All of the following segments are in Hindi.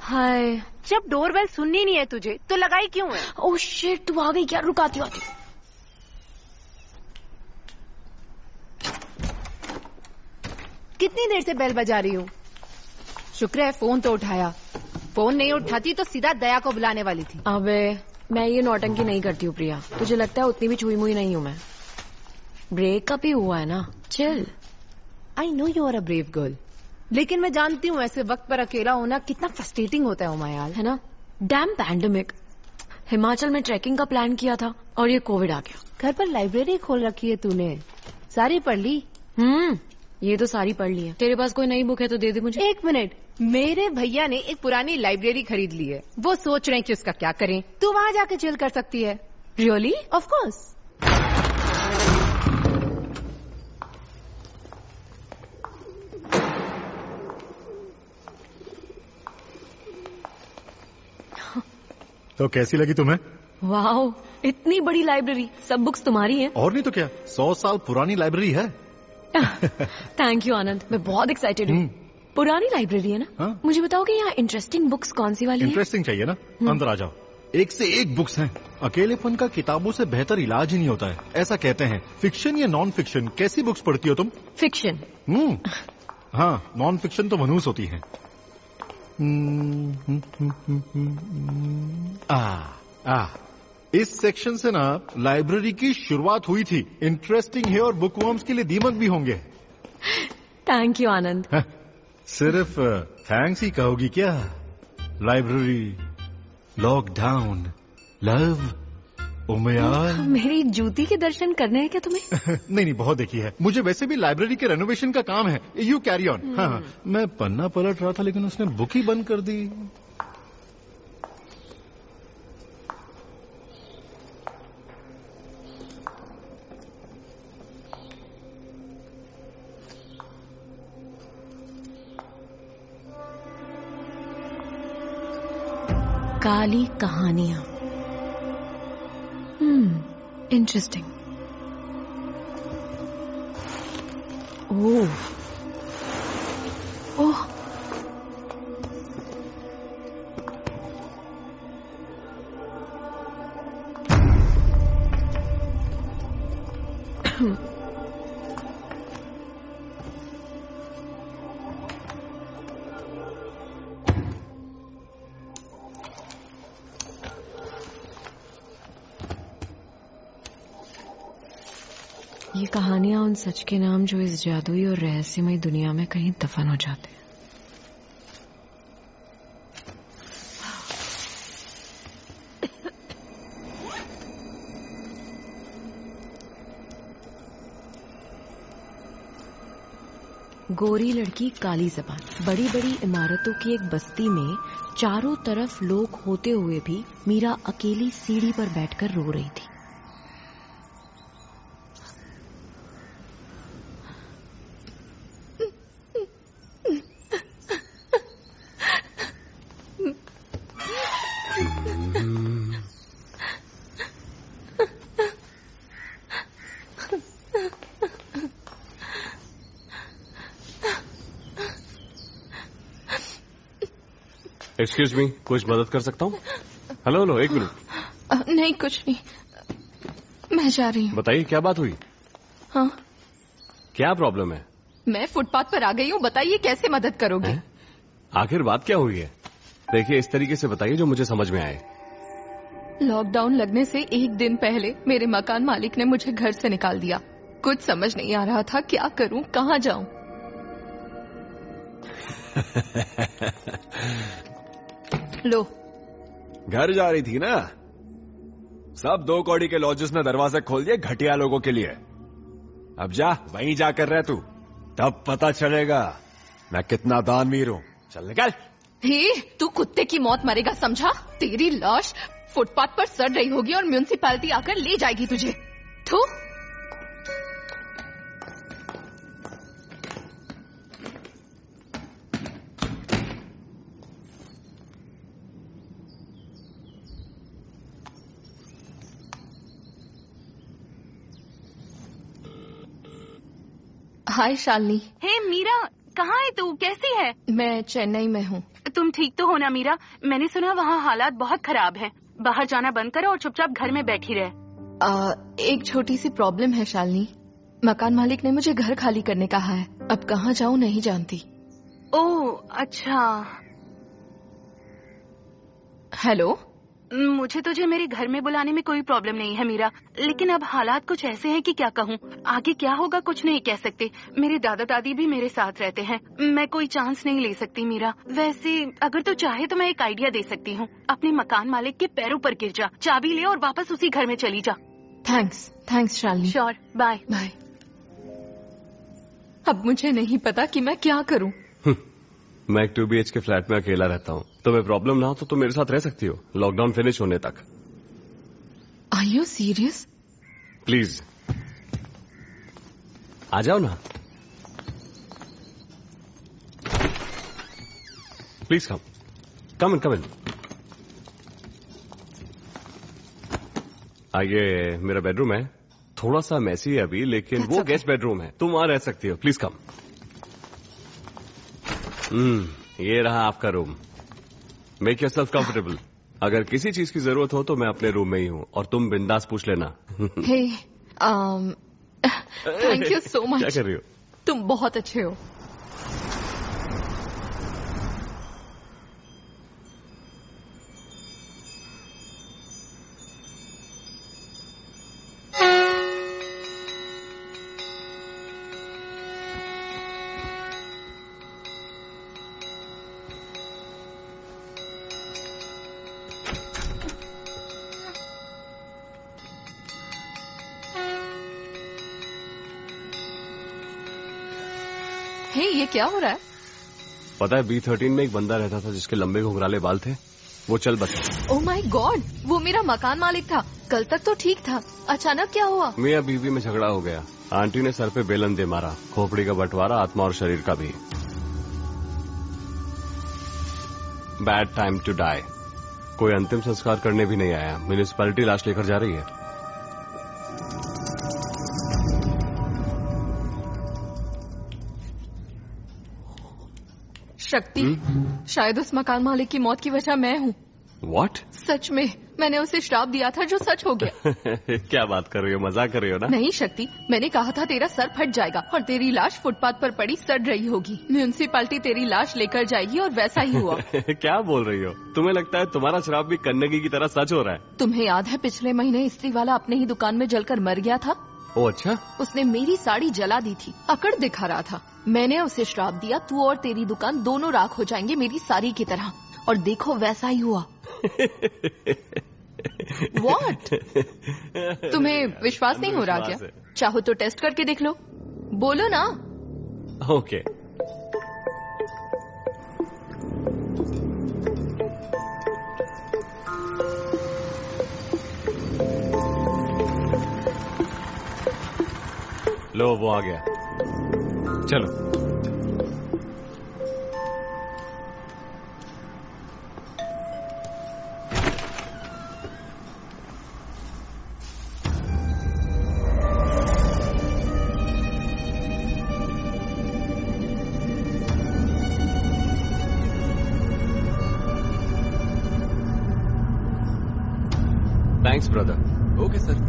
हाय। जब डोरबेल सुननी नहीं है तुझे तो लगाई क्यों है? ओह शिट, तू आ गई क्या? रुकाती आती। कितनी देर से बेल बजा रही हूँ? शुक्र है फोन तो उठाया। फोन नहीं उठाती तो सीधा दया को बुलाने वाली थी। अबे मैं ये नौटंकी नहीं करती हूँ प्रिया, तुझे लगता है उतनी भी छुई मुई नहीं हूँ मैं। ब्रेकअप ही हुआ है ना, chill. I know you are a brave girl, लेकिन मैं जानती हूँ ऐसे वक्त पर अकेला होना कितना फ्रस्ट्रेटिंग होता है उमायाल, है ना? Dam pandemic. हिमाचल में ट्रैकिंग का प्लान किया था और ये कोविड आ गया। घर पर लाइब्रेरी खोल रखी है तूने, सारी पढ़ ली? ये तो सारी पढ़ ली है। तेरे पास कोई नई बुक है तो दे दे मुझे। एक मिनट, मेरे भैया ने एक पुरानी लाइब्रेरी खरीद ली है, वो सोच रहे हैं कि उसका क्या करें। तू वहाँ जाके चिल कर सकती है। रियली? Of course. तो कैसी लगी तुम्हें? वाओ, इतनी बड़ी लाइब्रेरी, सब बुक्स तुम्हारी हैं। और नहीं तो क्या, 100 साल पुरानी लाइब्रेरी है। थैंक यू आनंद, मैं बहुत एक्साइटेड हूँ। पुरानी लाइब्रेरी है ना? हाँ? मुझे बताओ कि यहाँ इंटरेस्टिंग बुक्स कौन सी वाली हैं? इंटरेस्टिंग चाहिए ना? अंदर आ जाओ, एक से एक बुक्स हैं। अकेलेपन का किताबों से बेहतर इलाज ही नहीं होता है, ऐसा कहते हैं। फिक्शन या नॉन फिक्शन, कैसी बुक्स पढ़ती हो तुम? फिक्शन। हाँ, नॉन फिक्शन तो मनहूस होती है। इस सेक्शन से ना लाइब्रेरी की शुरुआत हुई थी। इंटरेस्टिंग है और बुकवर्म्स के लिए दीमक भी होंगे। Thank you Anand. सिर्फ थैंक्स ही कहोगी क्या? लाइब्रेरी, लॉकडाउन, लव, उमयान। मेरी जूती के दर्शन करने हैं क्या तुम्हें? नहीं, बहुत देखी है। मुझे वैसे भी लाइब्रेरी के रेनोवेशन का काम है। You carry on. हाँ, मैं पन्ना पलट रहा था लेकिन उसने बुक ही बंद कर दी। काली कहानियां। इंटरेस्टिंग। ओह ओह, ये कहानियां उन सच के नाम जो इस जादुई और रहस्यमय दुनिया में कहीं दफन हो जाते हैं। गोरी लड़की काली ज़बान। बड़ी बड़ी इमारतों की एक बस्ती में चारों तरफ लोग होते हुए भी मीरा अकेली सीढ़ी पर बैठकर रो रही थी। एक्सक्यूज मी, कुछ मदद कर सकता हूँ? हेलो हेलो, एक मिनट। नहीं, कुछ नहीं, मैं जा रही हूँ। बताइए क्या बात हुई? हाँ, क्या प्रॉब्लम है? मैं फुटपाथ पर आ गई हूँ, बताइए कैसे मदद करोगे? आखिर बात क्या हुई है? देखिए, इस तरीके से बताइए जो मुझे समझ में आए। लॉकडाउन लगने से एक दिन पहले मेरे मकान मालिक ने मुझे घर से निकाल दिया। कुछ समझ नहीं आ रहा था क्या करूँ, कहाँ जाऊँ। लो, घर जा रही थी ना? सब 2 कौड़ी के लॉजेस ने दरवाजे खोल दिए घटिया लोगों के लिए। अब जा, वहीं जाकर रह तू, तब पता चलेगा मैं कितना दानवीर हूँ। चल निकल। हे, तू कुत्ते की मौत मरेगा, समझा? तेरी लाश फुटपाथ पर सड़ रही होगी और म्युनिसिपैलिटी आकर ले जाएगी तुझे। थू। हाय शालिनी। हे मीरा, कहाँ है तू? कैसी है? मैं चेन्नई में हूँ। तुम ठीक तो हो ना मीरा? मैंने सुना वहाँ हालात बहुत खराब है। बाहर जाना बंद करो और चुपचाप घर में बैठी रहे। एक छोटी सी प्रॉब्लम है शालिनी। मकान मालिक ने मुझे घर खाली करने कहा है। अब कहाँ जाऊँ नहीं जानती। ओह अच्छा। हेलो, मुझे तुझे मेरे घर में बुलाने में कोई प्रॉब्लम नहीं है मीरा, लेकिन अब हालात कुछ ऐसे हैं कि क्या कहूँ। आगे क्या होगा कुछ नहीं कह सकते। मेरे दादा दादी भी मेरे साथ रहते हैं। मैं कोई चांस नहीं ले सकती मीरा। वैसे अगर तू चाहे तो मैं एक आइडिया दे सकती हूँ। अपने मकान मालिक के पैरों पर गिर जा, चाबी ले और वापस उसी घर में चली जा। Thanks Shalini. Sure, bye bye. अब मुझे नहीं पता कि मैं क्या करूँ। मैं एक 2 BHK फ्लैट में अकेला रहता हूँ। तुम्हें प्रॉब्लम ना हो तो तुम मेरे साथ रह सकती हो, लॉकडाउन फिनिश होने तक। Are you serious? प्लीज आ जाओ ना। Please come in. ये मेरा बेडरूम है। थोड़ा सा मैसी है अभी, लेकिन वो गेस्ट बेडरूम है। तुम वहां रह सकती हो। Please come. ये रहा आपका रूम। Make yourself comfortable. अगर किसी चीज की जरूरत हो तो मैं अपने रूम में ही हूँ और तुम बिंदास पूछ लेना। हे, थैंक यू सो मच। क्या कर रही हो? तुम बहुत अच्छे हो। हे, ये क्या हो रहा है? पता है B13 में एक बंदा रहता था जिसके लंबे घुंघराले बाल थे, वो चल बसा। ओह माय गॉड, वो मेरा मकान मालिक था। कल तक तो ठीक था, अचानक क्या हुआ? मियां बीवी में झगड़ा हो गया। आंटी ने सर पे बेलन दे मारा, खोपड़ी का बंटवारा, आत्मा और शरीर का भी। Bad time to die. कोई अंतिम संस्कार करने भी नहीं आया। म्युनिसिपैलिटी लाश लेकर जा रही है। शक्ति, शायद उस मकान मालिक की मौत की वजह मैं हूँ। व्हाट? सच में, मैंने उसे श्राप दिया था जो सच हो गया। क्या बात कर रही हो, मजाक कर रही हो ना? नहीं शक्ति, मैंने कहा था तेरा सर फट जाएगा और तेरी लाश फुटपाथ पर पड़ी सड़ रही होगी। म्युनिसिपैलिटी तेरी लाश लेकर जाएगी और वैसा ही हुआ। क्या बोल रही हो? तुम्हें लगता है तुम्हारा श्राप भी कन्नगी की तरह सच हो रहा है? तुम्हें याद है पिछले महीने इस्त्री वाला अपने ही दुकान में जलकर मर गया था? ओ अच्छा। उसने मेरी साड़ी जला दी थी, अकड़ दिखा रहा था। मैंने उसे श्राप दिया, तू और तेरी दुकान दोनों राख हो जाएंगे मेरी साड़ी की तरह। और देखो वैसा ही हुआ। What? तुम्हें विश्वास नहीं हो रहा क्या? चाहो तो टेस्ट करके देख लो। बोलो ना। ओके। लो वो आ गया, चलो। Thanks brother. Okay sir.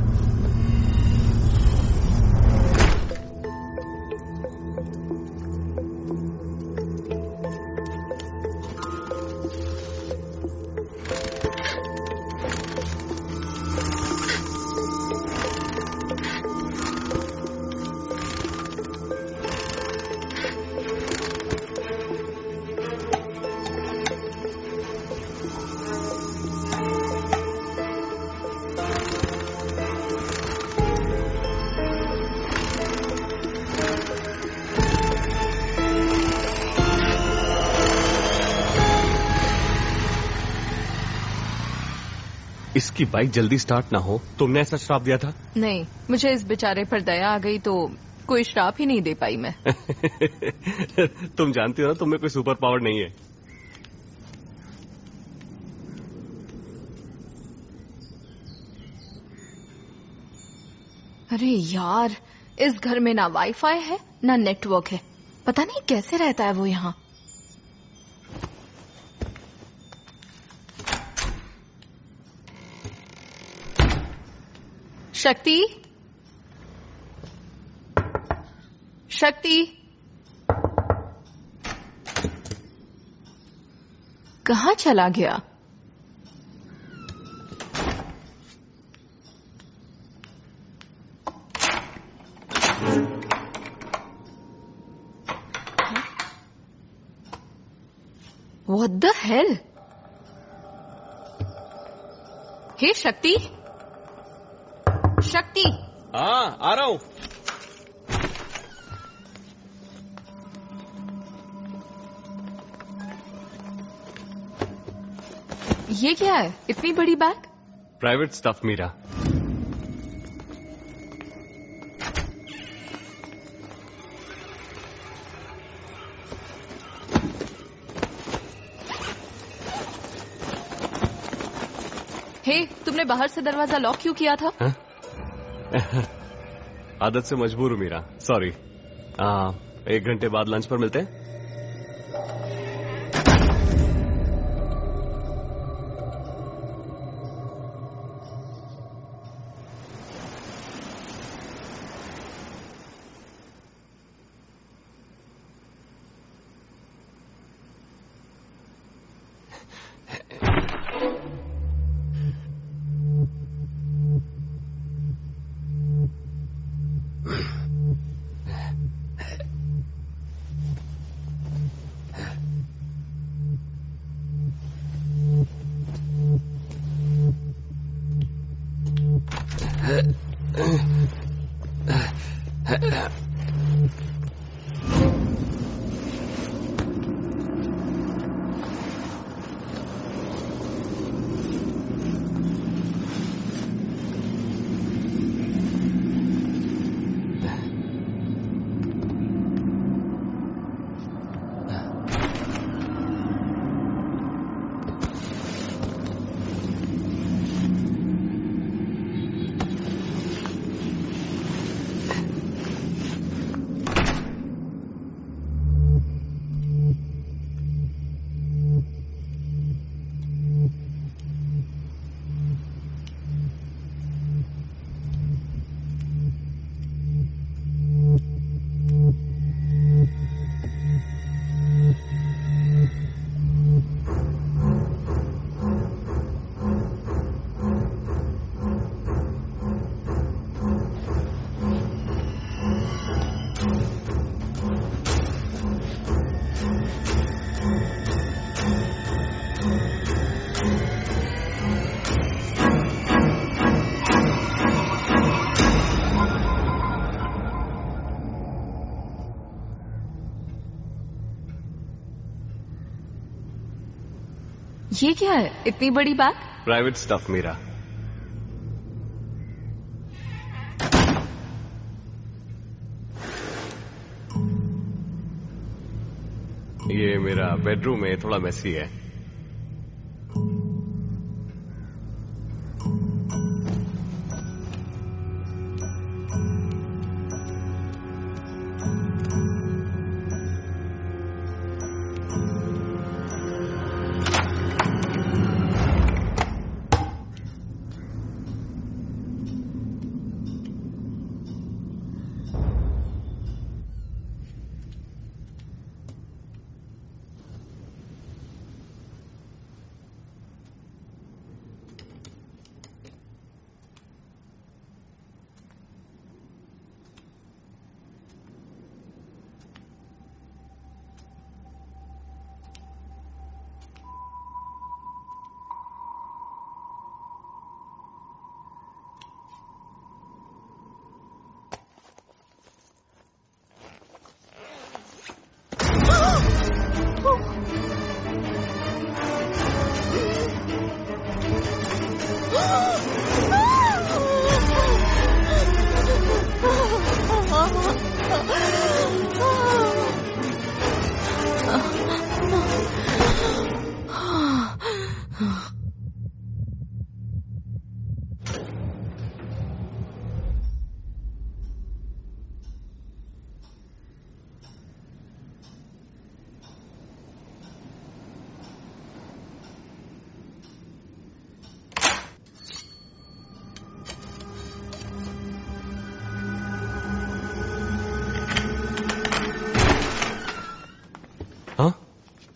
इसकी बाइक जल्दी स्टार्ट ना हो। तुमने ऐसा श्राप दिया था? नहीं, मुझे इस बेचारे पर दया आ गई तो कोई श्राप ही नहीं दे पाई मैं। तुम जानती हो ना तुम्हें कोई सुपर पावर नहीं है। अरे यार, इस घर में ना वाईफाई है ना नेटवर्क है। पता नहीं कैसे रहता है वो यहाँ। शक्ति, शक्ति, कहाँ चला गया? What the hell? हे शक्ति, शक्ति। हाँ, आ रहा हूँ। ये क्या है, इतनी बड़ी bag? Private stuff Meera. Hey, तुमने बाहर से दरवाजा लॉक क्यों किया था? आदत से मजबूर हूँ मीरा, सॉरी। 1 घंटे बाद लंच पर मिलते हैं। ये क्या है, इतनी बड़ी बैग? Private stuff Meera. ये मेरा बेडरूम है, थोड़ा मेसी है।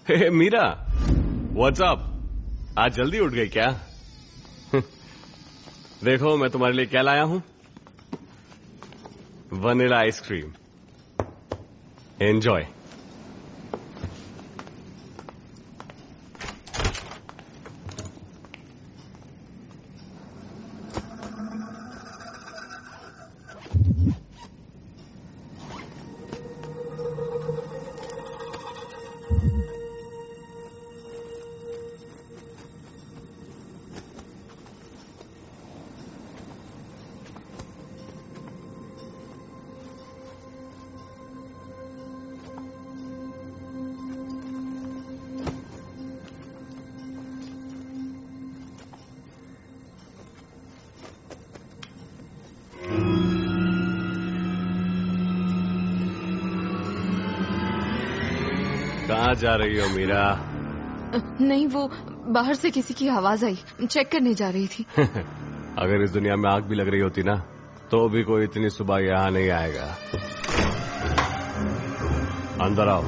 हे मीरा, व्हाट्स अप? आज जल्दी उठ गई क्या? देखो मैं तुम्हारे लिए क्या लाया हूं, वनीला आइसक्रीम। एंजॉय। कहाँ जा रही हो मीरा? नहीं, वो बाहर से किसी की आवाज आई, चेक करने जा रही थी। अगर इस दुनिया में आग भी लग रही होती ना, तो भी कोई इतनी सुबह यहाँ नहीं आएगा। अंदर आओ।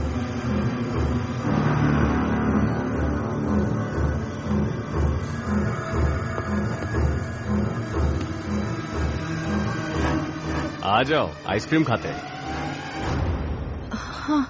आ जाओ, आइसक्रीम खाते हैं। हाँ।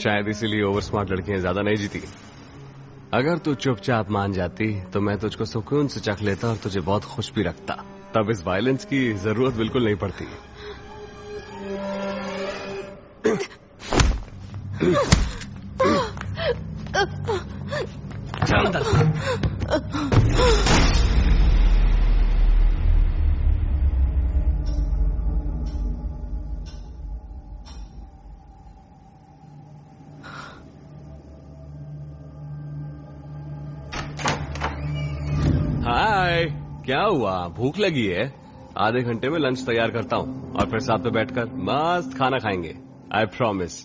शायद इसीलिए ओवर स्मार्ट लड़कियां ज्यादा नहीं जीती। अगर तू चुपचाप मान जाती तो मैं तुझको सुकून से चख लेता और तुझे बहुत खुश भी रखता। तब इस वायलेंस की जरूरत बिल्कुल नहीं पड़ती। चल अंदर। हाय, क्या हुआ? भूख लगी है? आधे घंटे में लंच तैयार करता हूँ और फिर साथ में बैठकर मस्त खाना खाएंगे। I promise.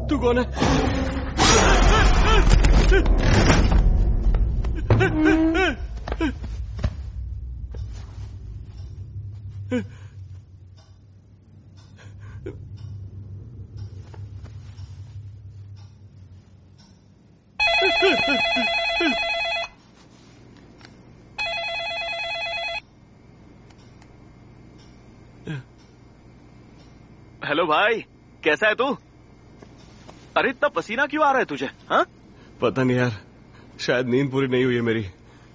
तू कौन है? हेलो भाई, कैसा है तू? अरे इतना पसीना क्यों आ रहा है तुझे? हाँ? पता नहीं यार, शायद नींद पूरी नहीं हुई है मेरी।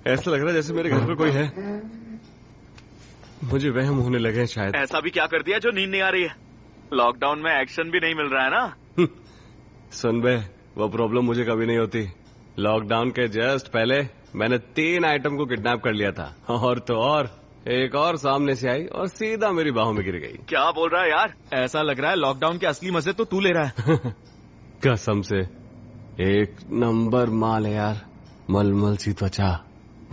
ऐसा लग रहा है जैसे मेरे घर पे कोई है। मुझे वहम होने लगे हैं शायद। ऐसा भी क्या कर दिया जो नींद नहीं आ रही है? लॉकडाउन में एक्शन भी नहीं मिल रहा है ना? सुन बे, वो प्रॉब्लम मुझे कभी नहीं होती। लॉकडाउन के जस्ट पहले मैंने 3 आइटम को किडनैप कर लिया था, और तो और एक और सामने से आई और सीधा मेरी बाहों में गिर गई। क्या बोल रहा है यार? ऐसा लग रहा है लॉकडाउन के असली मजे तो तू ले रहा है। कसम से एक नंबर माल है यार। मलमल सी त्वचा,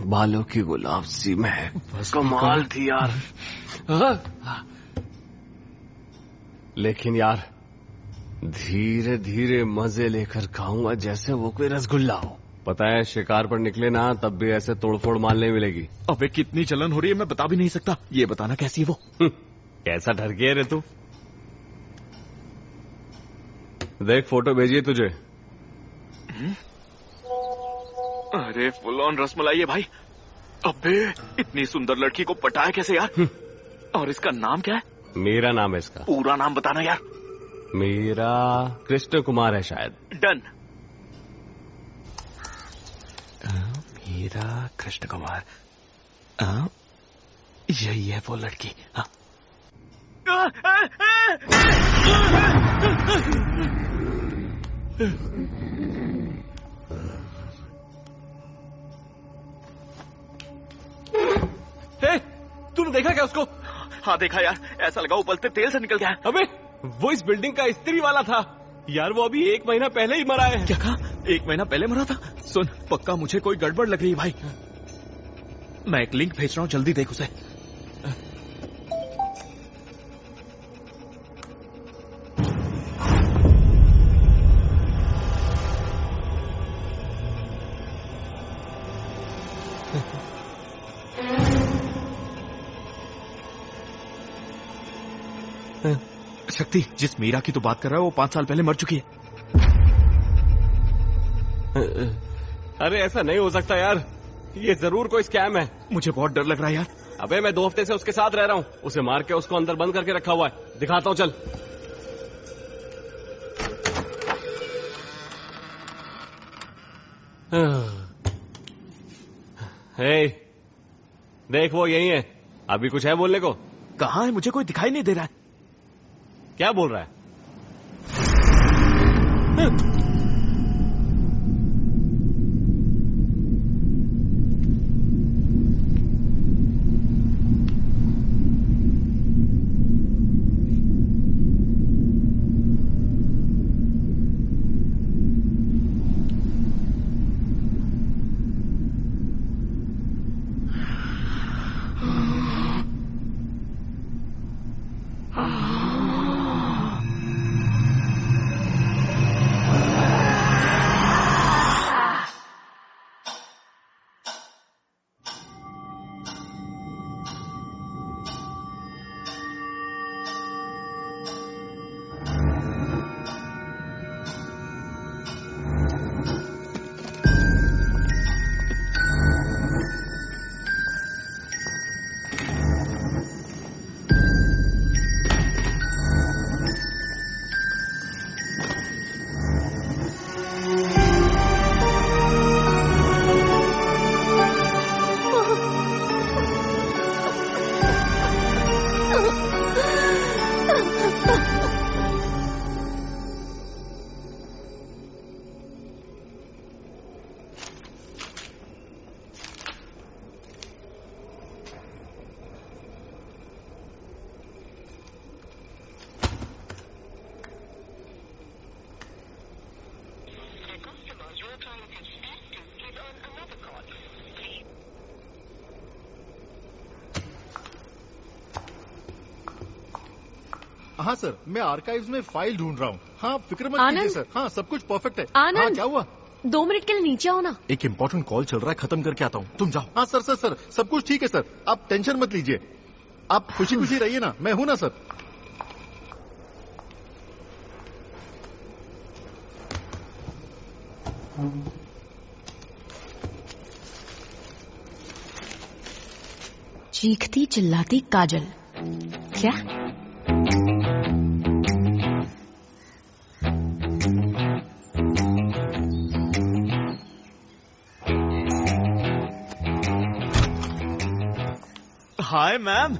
बालों की गुलाब सी महक, कमाल थी यार। लेकिन यार धीरे धीरे मजे लेकर खाऊंगा जैसे वो कोई रसगुल्ला हो। पता है, शिकार पर निकले ना तब भी ऐसे तोड़फोड़ माल नहीं मिलेगी। अबे कितनी जलन हो रही है मैं बता भी नहीं सकता। ये बताना कैसी है वो? कैसा डर गया रे तू? देख, फोटो भेजिए तुझे। अरे फुल ऑन रसमलाई है भाई। अबे इतनी सुंदर लड़की को पटाया कैसे यार? और इसका नाम क्या है? मेरा नाम है इसका। पूरा नाम बताना यार। मेरा कृष्ण कुमार है शायद। डन। मेरा कृष्ण कुमार। यही है वो लड़की। हाँ। देखा क्या उसको? हाँ देखा यार, ऐसा लगा उबलते तेल से निकल गया। अबे वो इस बिल्डिंग का स्त्री वाला था यार, वो अभी 1 महीना पहले ही मरा है। क्या कहा? 1 महीना पहले मरा था? सुन, पक्का मुझे कोई गड़बड़ लग रही है भाई। मैं एक लिंक भेज रहा हूँ, जल्दी देख उसे। शक्ति, जिस मीरा की तो बात कर रहा है वो 5 साल पहले मर चुकी है। अरे ऐसा नहीं हो सकता यार, ये जरूर कोई स्कैम है। मुझे बहुत डर लग रहा है यार। अबे मैं 2 हफ्ते से उसके साथ रह रहा हूँ, उसे मार के उसको अंदर बंद करके रखा हुआ है। दिखाता हूँ, चल। हे, देख वो यही है। अभी कुछ है बोलने को? कहाँ है? मुझे कोई दिखाई नहीं दे रहा है। क्या बोल रहा है? हाँ सर, मैं आर्काइव्स में फाइल ढूंढ रहा हूँ। हाँ फिक्र मत कीजिए सर, हाँ सब कुछ परफेक्ट है। आनंद, हाँ क्या हुआ? 2 मिनट के लिए नीचे आओ ना। एक इम्पोर्टेंट कॉल चल रहा है, खत्म करके आता हूँ, तुम जाओ। हाँ सर सर सर, सब कुछ ठीक है सर, आप टेंशन मत लीजिए। आप खुशी खुशी रहिए ना, मैं हूं ना सर। चीखती चिल्लाती काजल, क्या? Hi ma'am.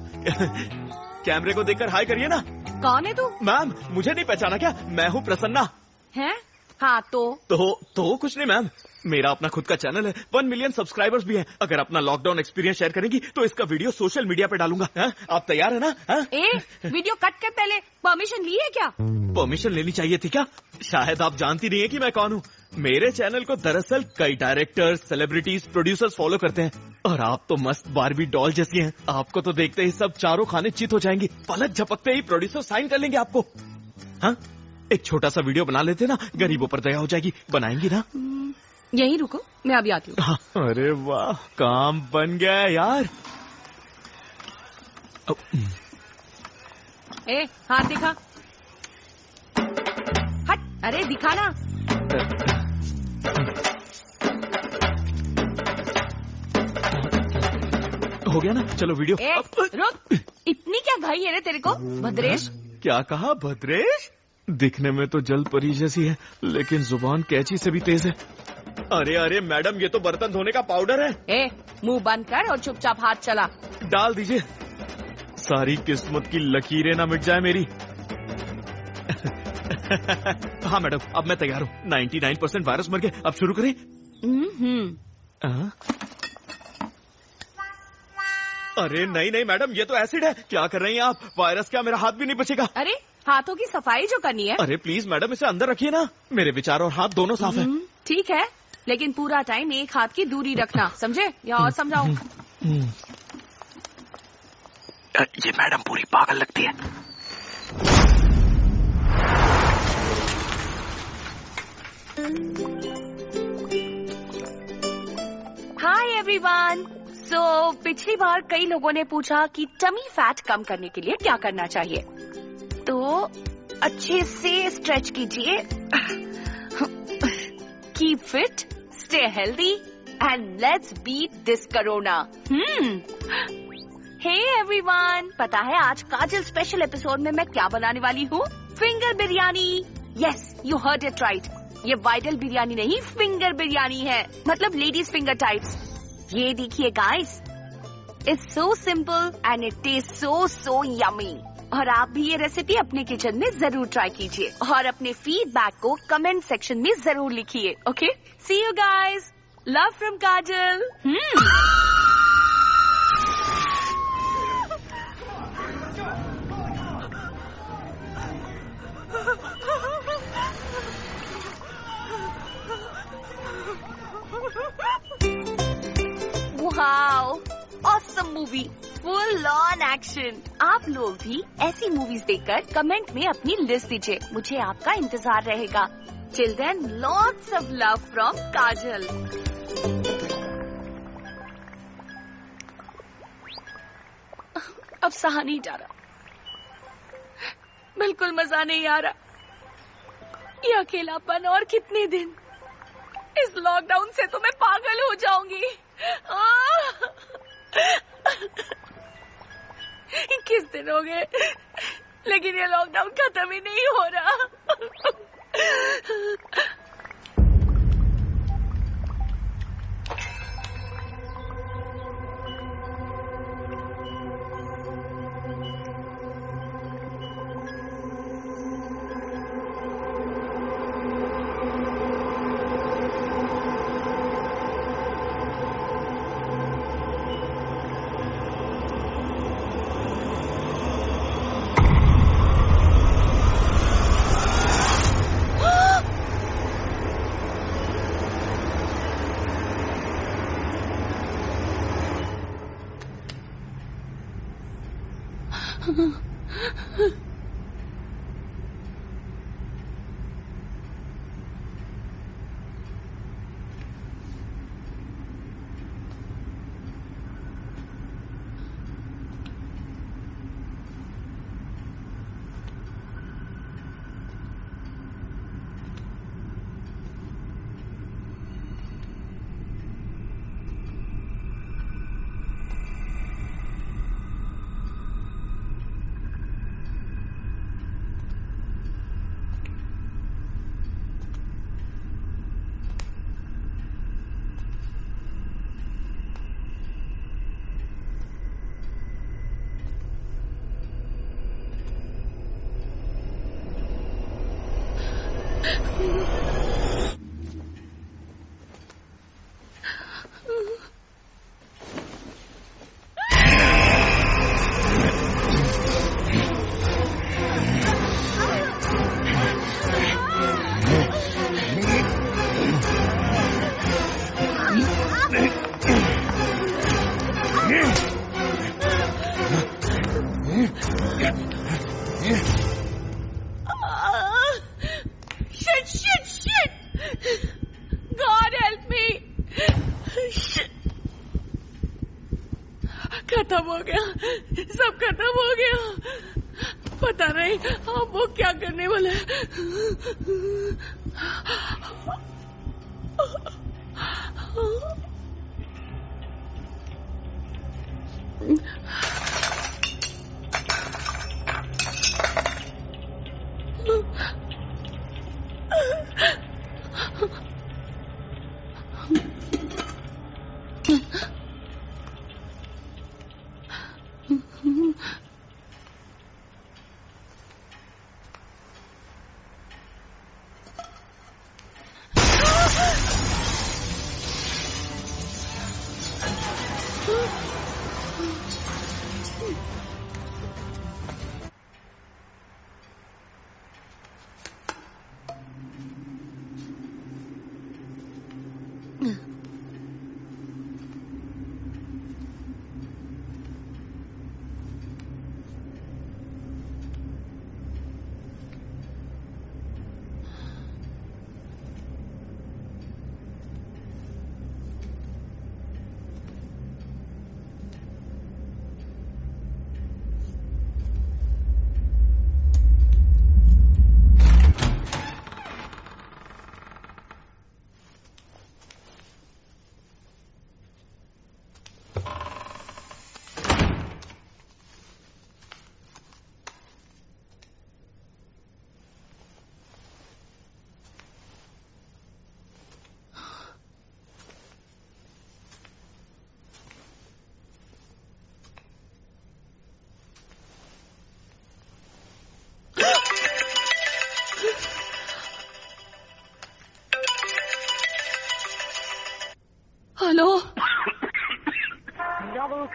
कैमरे को देखकर हाय करिए ना। कौन है तू? मैम मुझे नहीं पहचाना क्या? मैं हूँ प्रसन्ना। है? हाँ तो कुछ नहीं मैम, मेरा अपना खुद का चैनल है, 1 मिलियन सब्सक्राइबर्स भी हैं। अगर अपना लॉकडाउन एक्सपीरियंस शेयर करेंगी तो इसका वीडियो सोशल मीडिया पे डालूंगा। आप तैयार है ना? वीडियो कट कर पहले परमिशन ली है क्या? परमिशन लेनी चाहिए थी क्या? शायद आप जानती नहीं है कि मैं कौन हूँ। मेरे चैनल को दरअसल कई डायरेक्टर्स, सेलिब्रिटीज, प्रोड्यूसर्स फॉलो करते हैं और आप तो मस्त बारबी डॉल जैसी हैं। आपको तो देखते ही सब चारों खाने चित हो जाएंगी। पलक झपकते ही प्रोड्यूसर साइन कर लेंगे आपको। हाँ, एक छोटा सा वीडियो बना लेते ना, गरीबों पर दया हो जाएगी। बनाएंगी ना? यहीं रुको, मैं अभी आती हूँ। अरे वाह, काम बन गया है यार। हाथ दिखा। हट, अरे दिखा ना। हो गया ना? चलो वीडियो। रुक, इतनी क्या घाई है रे तेरे को भद्रेश? क्या कहा भद्रेश? दिखने में तो जल परी जैसी है, लेकिन जुबान कैंची से भी तेज है। अरे मैडम, ये तो बर्तन धोने का पाउडर है। मुंह बंद कर और चुपचाप हाथ चला। डाल दीजिए, सारी किस्मत की लकीरें ना मिट जाए मेरी। हाँ मैडम, अब मैं तैयार हूँ। 99% वायरस मर गए, अब शुरू करें। अरे नहीं नहीं मैडम, ये तो एसिड है। क्या कर रही हैं आप? वायरस क्या, मेरा हाथ भी नहीं बचेगा। अरे हाथों की सफाई जो करनी है। अरे प्लीज मैडम, इसे अंदर रखिए ना। मेरे विचार और हाथ दोनों साफ है। ठीक है, लेकिन पूरा टाइम एक हाथ की दूरी रखना, समझे? या और समझाओ? ये मैडम पूरी पागल लगती है। Hi everyone. सो पिछली बार कई लोगों ने पूछा कि टमी फैट कम करने के लिए क्या करना चाहिए। तो अच्छे से स्ट्रेच कीजिए, keep fit, stay healthy and let's beat this corona. Hey everyone, पता है आज काजल स्पेशल एपिसोड में मैं क्या बनाने वाली हूँ? Finger biryani. Yes, you heard it right. ये वाइडल बिरयानी नहीं, फिंगर बिरयानी है, मतलब लेडीज फिंगर टाइप्स। ये देखिए guys, it's so simple and it taste so yummy. और आप भी ये रेसिपी अपने किचन में जरूर ट्राई कीजिए और अपने फीडबैक को कमेंट सेक्शन में जरूर लिखिए। Okay, see you guys, love from Kajal. Wow, awesome movie, full on action. आप लोग भी ऐसी मूवीज देखकर कमेंट में अपनी लिस्ट दीजिए, मुझे आपका इंतजार रहेगा। Till then, lots of love from Kajal. अब सहा नहीं जा रहा, बिल्कुल मजा नहीं आ रहा। ये अकेलापन और कितने दिन? इस लॉकडाउन से तो मैं पागल हो जाऊंगी। किस दिन हो गए, लेकिन ये लॉकडाउन खत्म ही नहीं हो रहा। खत्म हो गया, सब खत्म हो गया। पता नहीं अब वो क्या करने वाला है।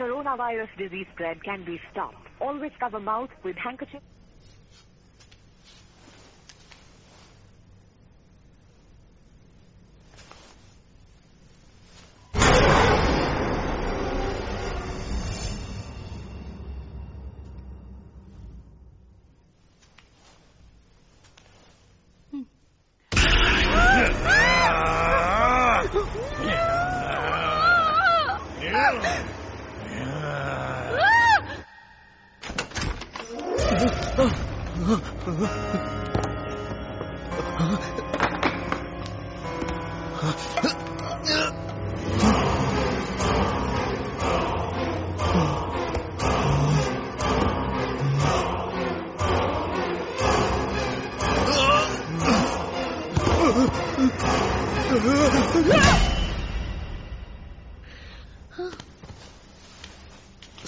coronavirus disease spread can be stopped. Always cover mouth with handkerchief.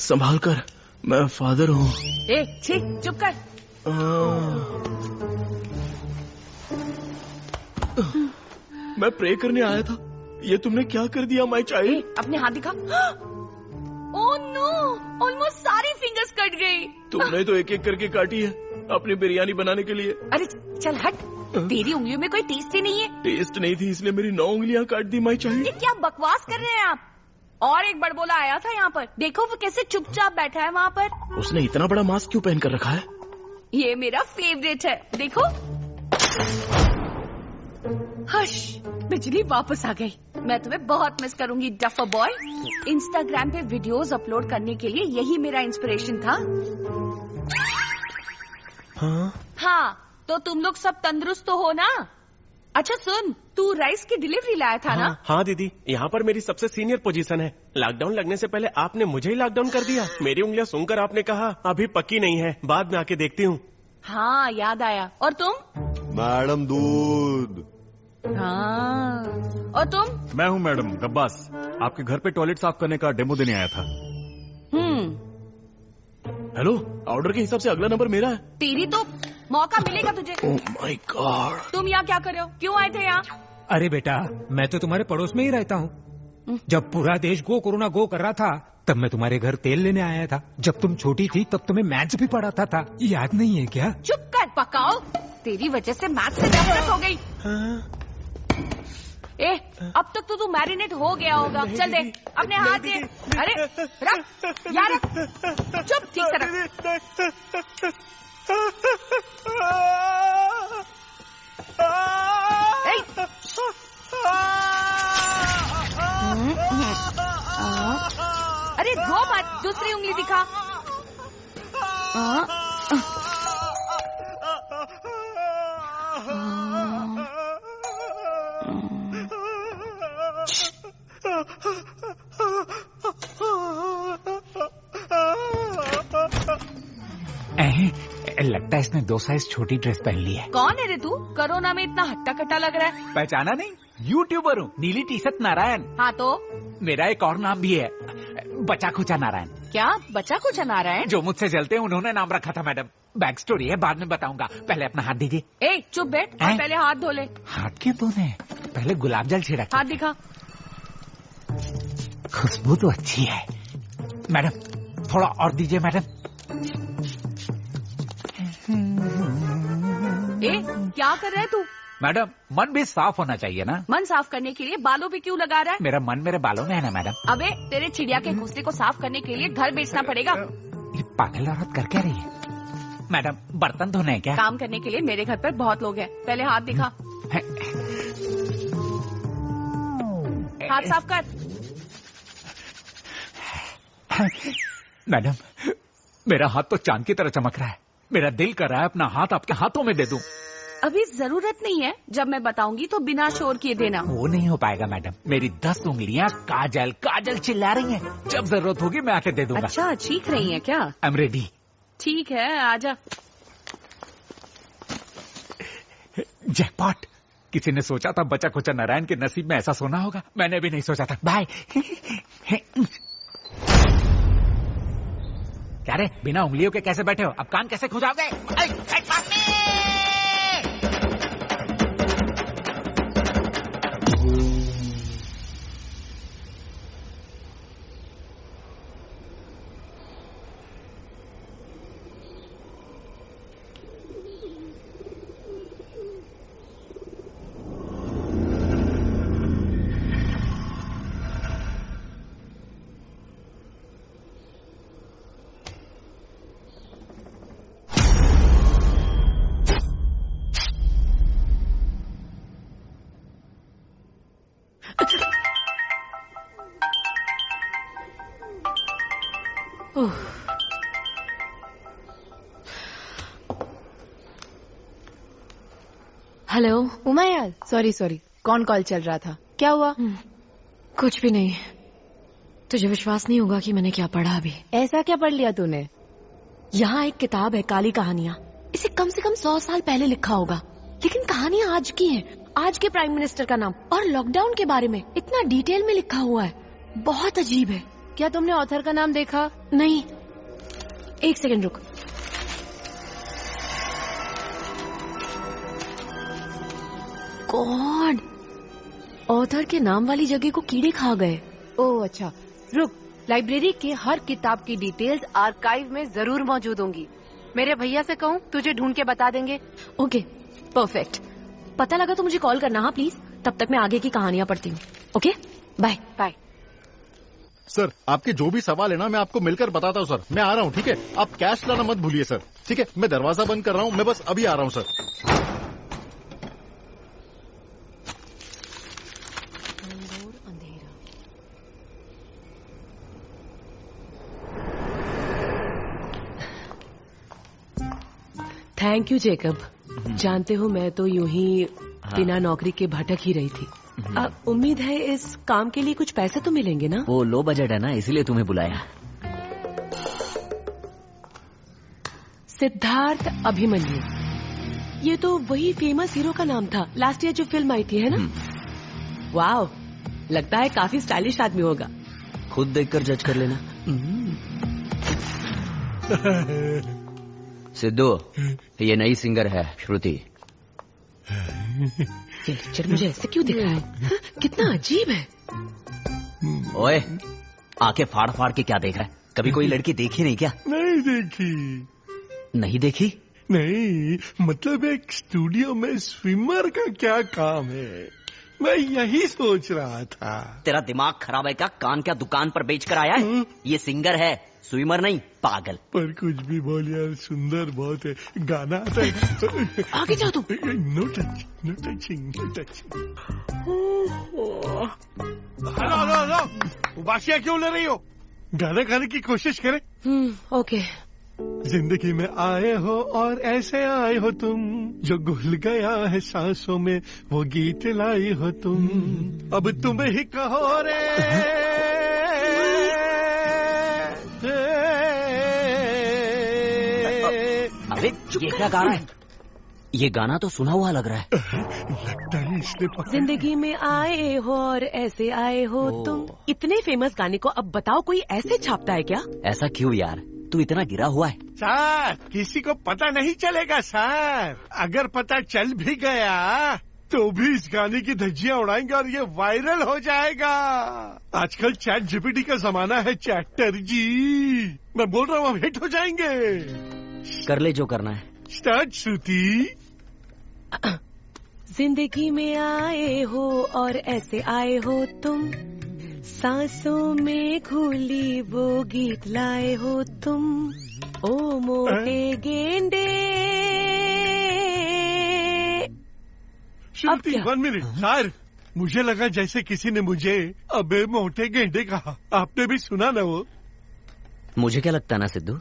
संभाल कर, मैं फादर हूँ। ए, छी, चुप कर। मैं प्रे करने आया था। ये तुमने क्या कर दिया माय चाइल्ड? अपने हाथ दिखा। ओह नो, ऑलमोस्ट सारी फिंगर्स कट गई। तुमने तो एक एक करके काटी है अपनी बिरयानी बनाने के लिए। अरे चल हट, तेरी उंगलियों में कोई टेस्ट ही नहीं है। टेस्ट नहीं थी इसलिए मेरी 9 उंगलियां काट दी माय चाइल्ड। ये क्या बकवास कर रहे हैं आप? और एक बड़बोला आया था यहाँ पर, देखो वो कैसे चुपचाप बैठा है वहाँ पर। उसने इतना बड़ा मास्क क्यों पहन कर रखा है? ये मेरा फेवरेट है, देखो। हश, बिजली वापस आ गई। मैं तुम्हें बहुत मिस करूंगी डफर बॉय। इंस्टाग्राम पे वीडियोस अपलोड करने के लिए यही मेरा इंस्पिरेशन था। हाँ, तो तुम लोग सब तंदुरुस्त तो हो ना? अच्छा सुन, तू राइस की डिलीवरी लाया था ना? हाँ दीदी, यहाँ पर मेरी सबसे सीनियर पोजीशन है। लॉकडाउन लगने से पहले आपने मुझे ही लॉकडाउन कर दिया। मेरी उंगलियां सूंघकर आपने कहा अभी पक्की नहीं है, बाद में आके देखती हूँ। हाँ याद आया। और तुम? मैडम दूध। हाँ, और तुम? मैं हूँ मैडम गब्बास, आपके घर पे टॉयलेट साफ करने का डेमो देने आया था। हेलो, ऑर्डर के हिसाब से अगला नंबर मेरा है। तेरी तो मौका मिलेगा तुझे। Oh my God. तुम यहाँ क्या कर रहे हो? क्यों आए थे यहाँ? अरे बेटा, मैं तो तुम्हारे पड़ोस में ही रहता हूँ। जब पूरा देश गो कोरोना गो कर रहा था तब मैं तुम्हारे घर तेल लेने आया था। जब तुम छोटी थी तब तुम्हें मैथ्स भी पढ़ाता था, याद नहीं है क्या? चुप कर पकाओ, तेरी वजह से मैथ्स से नफरत हो गई। ए, अब तक तो तू मैरिनेट हो गया होगा। चल दे अपने हाथ दे। अरे रख यार, चुप, ठीक से रख। अरे रो मत, दूसरी उंगली दिखा। लगता है इसने 2 साइज छोटी ड्रेस पहन ली है। कौन है रे तू? कोरोना में इतना हट्टा कट्टा लग रहा है। पहचाना नहीं? यूट्यूबर हूँ, नीली टी शर्ट नारायण। हाँ तो? मेरा एक और नाम भी है, बचा खुचा नारायण। क्या बचा खुचा नारायण? जो मुझसे जलते हैं उन्होंने नाम रखा था मैडम। बैक स्टोरी है, बाद में बताऊंगा, पहले अपना हाथ दीजिए। ए चुप बैठ, पहले हाथ धो ले। हाथ क्यों धोने? पहले गुलाब जल छिड़क। हाथ दिखा। खुशबू तो अच्छी है मैडम, थोड़ा और दीजिए मैडम। ए क्या कर रहा है तू? मैडम मन भी साफ होना चाहिए ना। मन साफ करने के लिए बालों पे क्यों लगा रहा है? मेरा मन मेरे बालों में है ना मैडम। अबे तेरे चिड़िया के घोंसले को साफ करने के लिए घर बेचना पड़ेगा। ये पागल औरत कर क्या रही है? मैडम बर्तन धोने क्या? काम करने के लिए मेरे घर पर बहुत लोग हैं। पहले हाथ दिखा। हाथ साफ कर। मैडम मेरा हाथ तो चांद की तरह चमक रहा है। मेरा दिल कर रहा है अपना हाथ आपके हाथों में दे दूं। अभी जरूरत नहीं है, जब मैं बताऊंगी तो बिना शोर किए देना। वो नहीं हो पाएगा मैडम, मेरी 10 उंगलियां काजल काजल चिल्ला रही हैं। जब जरूरत होगी मैं आके दे दूंगा। अच्छा चीख रही हैं क्या? I am ready. ठीक है आजा। जैकपॉट। किसी ने सोचा था बचा खुचा नारायण के नसीब में ऐसा सोना होगा? मैंने भी नहीं सोचा था। बाय। क्या रे, बिना उंगलियों के कैसे बैठे हो? अब कान कैसे खुजाओगे? हेलो। उमा यार, सॉरी, कौन कॉल चल रहा था? क्या हुआ? कुछ भी नहीं। तुझे विश्वास नहीं होगा कि मैंने क्या पढ़ा अभी। ऐसा क्या पढ़ लिया तूने? यहाँ एक किताब है, काली कहानियाँ। इसे कम से कम 100 साल पहले लिखा होगा, लेकिन कहानियाँ आज की हैं। आज के प्राइम मिनिस्टर का नाम और लॉकडाउन के बारे में इतना डिटेल में लिखा हुआ है, बहुत अजीब है। क्या तुमने ऑथर का नाम देखा? नहीं, एक सेकंड रुक। गॉड, ऑथर के नाम वाली जगह को कीड़े खा गए। ओह अच्छा, रुक। लाइब्रेरी के हर किताब की डिटेल्स आर्काइव में जरूर मौजूद होंगी। मेरे भैया से कहूँ, तुझे ढूंढ के बता देंगे। Okay, perfect. पता लगा तो मुझे कॉल करना, हाँ प्लीज। तब तक मैं आगे की कहानियां पढ़ती हूँ। Okay, bye bye. सर, आपके जो भी सवाल है ना, मैं आपको मिलकर बताता हूँ सर। मैं आ रहा हूँ, ठीक है? आप कैश लाना मत भूलिए सर, ठीक है? मैं दरवाजा बंद कर रहा हूँ, मैं बस अभी आ रहा हूँ सर। Thank you Jacob. जानते हो, मैं तो यूं ही बिना नौकरी के भटक ही रही थी। उम्मीद है इस काम के लिए कुछ पैसे तो मिलेंगे ना? वो लो बजट है ना, इसीलिए तुम्हें बुलाया। सिद्धार्थ अभिमन्यु, ये तो वही फेमस हीरो का नाम था लास्ट ईयर जो फिल्म आई थी, है ना? वाह, लगता है काफी स्टाइलिश आदमी होगा। खुद देखकर जज कर लेना। सिद्धू, ये नई सिंगर है श्रुति। ये लेक्चर मुझे ऐसे क्यों दिख रहा है? कितना अजीब है। ओए, आंखें फाड़ फाड़ के क्या देख रहा है? कभी कोई लड़की देखी नहीं क्या? नहीं देखी। नहीं देखी? नहीं, मतलब एक स्टूडियो में स्विमर का क्या काम है, मैं यही सोच रहा था। तेरा दिमाग खराब है क्या? कान क्या दुकान पर बेच कर आया है? ये सिंगर है, स्विमर नहीं, पागल। पर कुछ भी बोल यार, सुंदर बहुत है। गाना आता है। आगे जाओ तुम। No touching, no touching, no touching. Hello, उबासियाँ क्यों ले रही हो? गाना गाने की कोशिश करें। ओके। जिंदगी में आए हो और ऐसे आए हो तुम, जो घुल गया है सांसों में वो गीत लाई हो तुम। अब तुम ही कहो रे। अबे ये क्या गा रहा है? ये गाना तो सुना हुआ लग रहा है। लगता है इसलिए। जिंदगी में आए हो और ऐसे आए हो तुम। इतने फेमस गाने को अब बताओ कोई ऐसे छापता है क्या? ऐसा क्यों यार, तू इतना गिरा हुआ है? सर, किसी को पता नहीं चलेगा सर। अगर पता चल भी गया तो भी इस गाने की धज्जियां उड़ाएंगे और ये वायरल हो जाएगा। आजकल चैट जीपीटी का जमाना है चैटर जी। मैं बोल रहा हूँ हम हिट हो जाएंगे। कर ले जो करना है। स्टार्ट श्रुति। जिंदगी में आए हो और ऐसे आए हो तुम, सांसों में घुली वो गीत लाए हो तुम। ओ मोटे गेंडे। श्रुति, 1 मिनट। सर, मुझे लगा जैसे किसी ने मुझे अबे मोटे गेंडे कहा। आपने भी सुना ना वो? मुझे क्या लगता ना सिद्धू,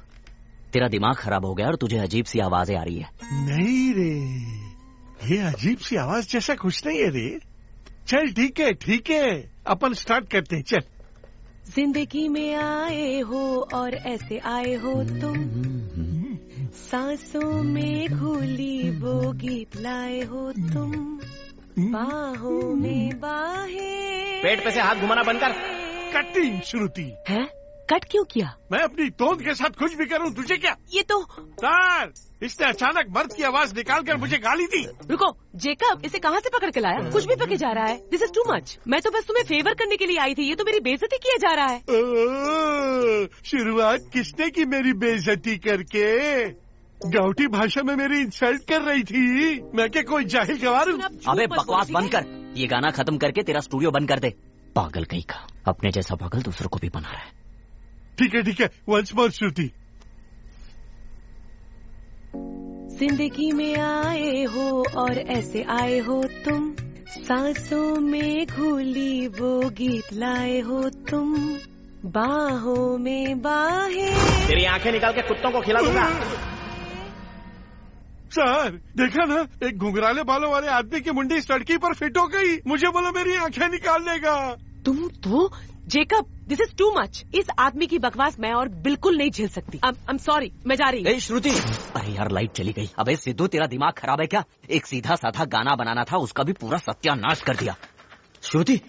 तेरा दिमाग खराब हो गया और तुझे अजीब सी आवाजें आ रही है। नहीं रे, ये अजीब सी आवाज जैसा कुछ नहीं है रे। चल ठीक है, अपन स्टार्ट करते हैं। चल। जिंदगी में आए हो और ऐसे आए हो तुम, सांसों में घुली वो गीत लाए हो तुम। बाहों में बाहें। पेट पे से हाथ घुमाना बंद कर। कटिंग श्रुति है? कट क्यों किया? मैं अपनी तोंद के साथ कुछ भी करूं, तुझे क्या? ये तो सर, इसने अचानक मर्द की आवाज निकालकर मुझे गाली दी। रुको जेकब, इसे कहाँ से पकड़ के लाया? कुछ भी पके जा रहा है। This is too much. मैं तो बस तुम्हें फेवर करने के लिए आई थी, ये तो मेरी बेइज्जती किया जा रहा है। शुरुआत किसने की मेरी बेइज्जती करके? गाउटी भाषा में मेरी इंसल्ट कर रही थी। मैं क्या कोई जाहिल गवार हूँ? अबे बकवास बंद कर। ये गाना खत्म करके तेरा स्टूडियो बंद कर दे। पागल कहीं का, अपने जैसा पागल दूसरों को भी बना रहा है। ठीक है, वंस मोर श्रुति। जिंदगी में आए हो और ऐसे आए हो तुम, सांसों में घुली वो गीत लाए हो तुम। बाहों में बाहें। तेरी आंखें निकाल के कुत्तों को खिला दूंगा। सर देखा ना, एक घुंघराले बालों वाले आदमी की मुंडी सड़की पर फिट हो गई। मुझे बोला मेरी आंखें निकाल लेगा। तुम तो Jacob, this is too much. इस आदमी की बकवास मैं और बिल्कुल नहीं झेल सकती। आई एम सॉरी, मैं जा रही। श्रुति, अरे यार लाइट चली गई। अबे सिद्धू, तेरा दिमाग खराब है क्या? एक सीधा साधा गाना बनाना था, उसका भी पूरा सत्यानाश कर दिया। श्रुति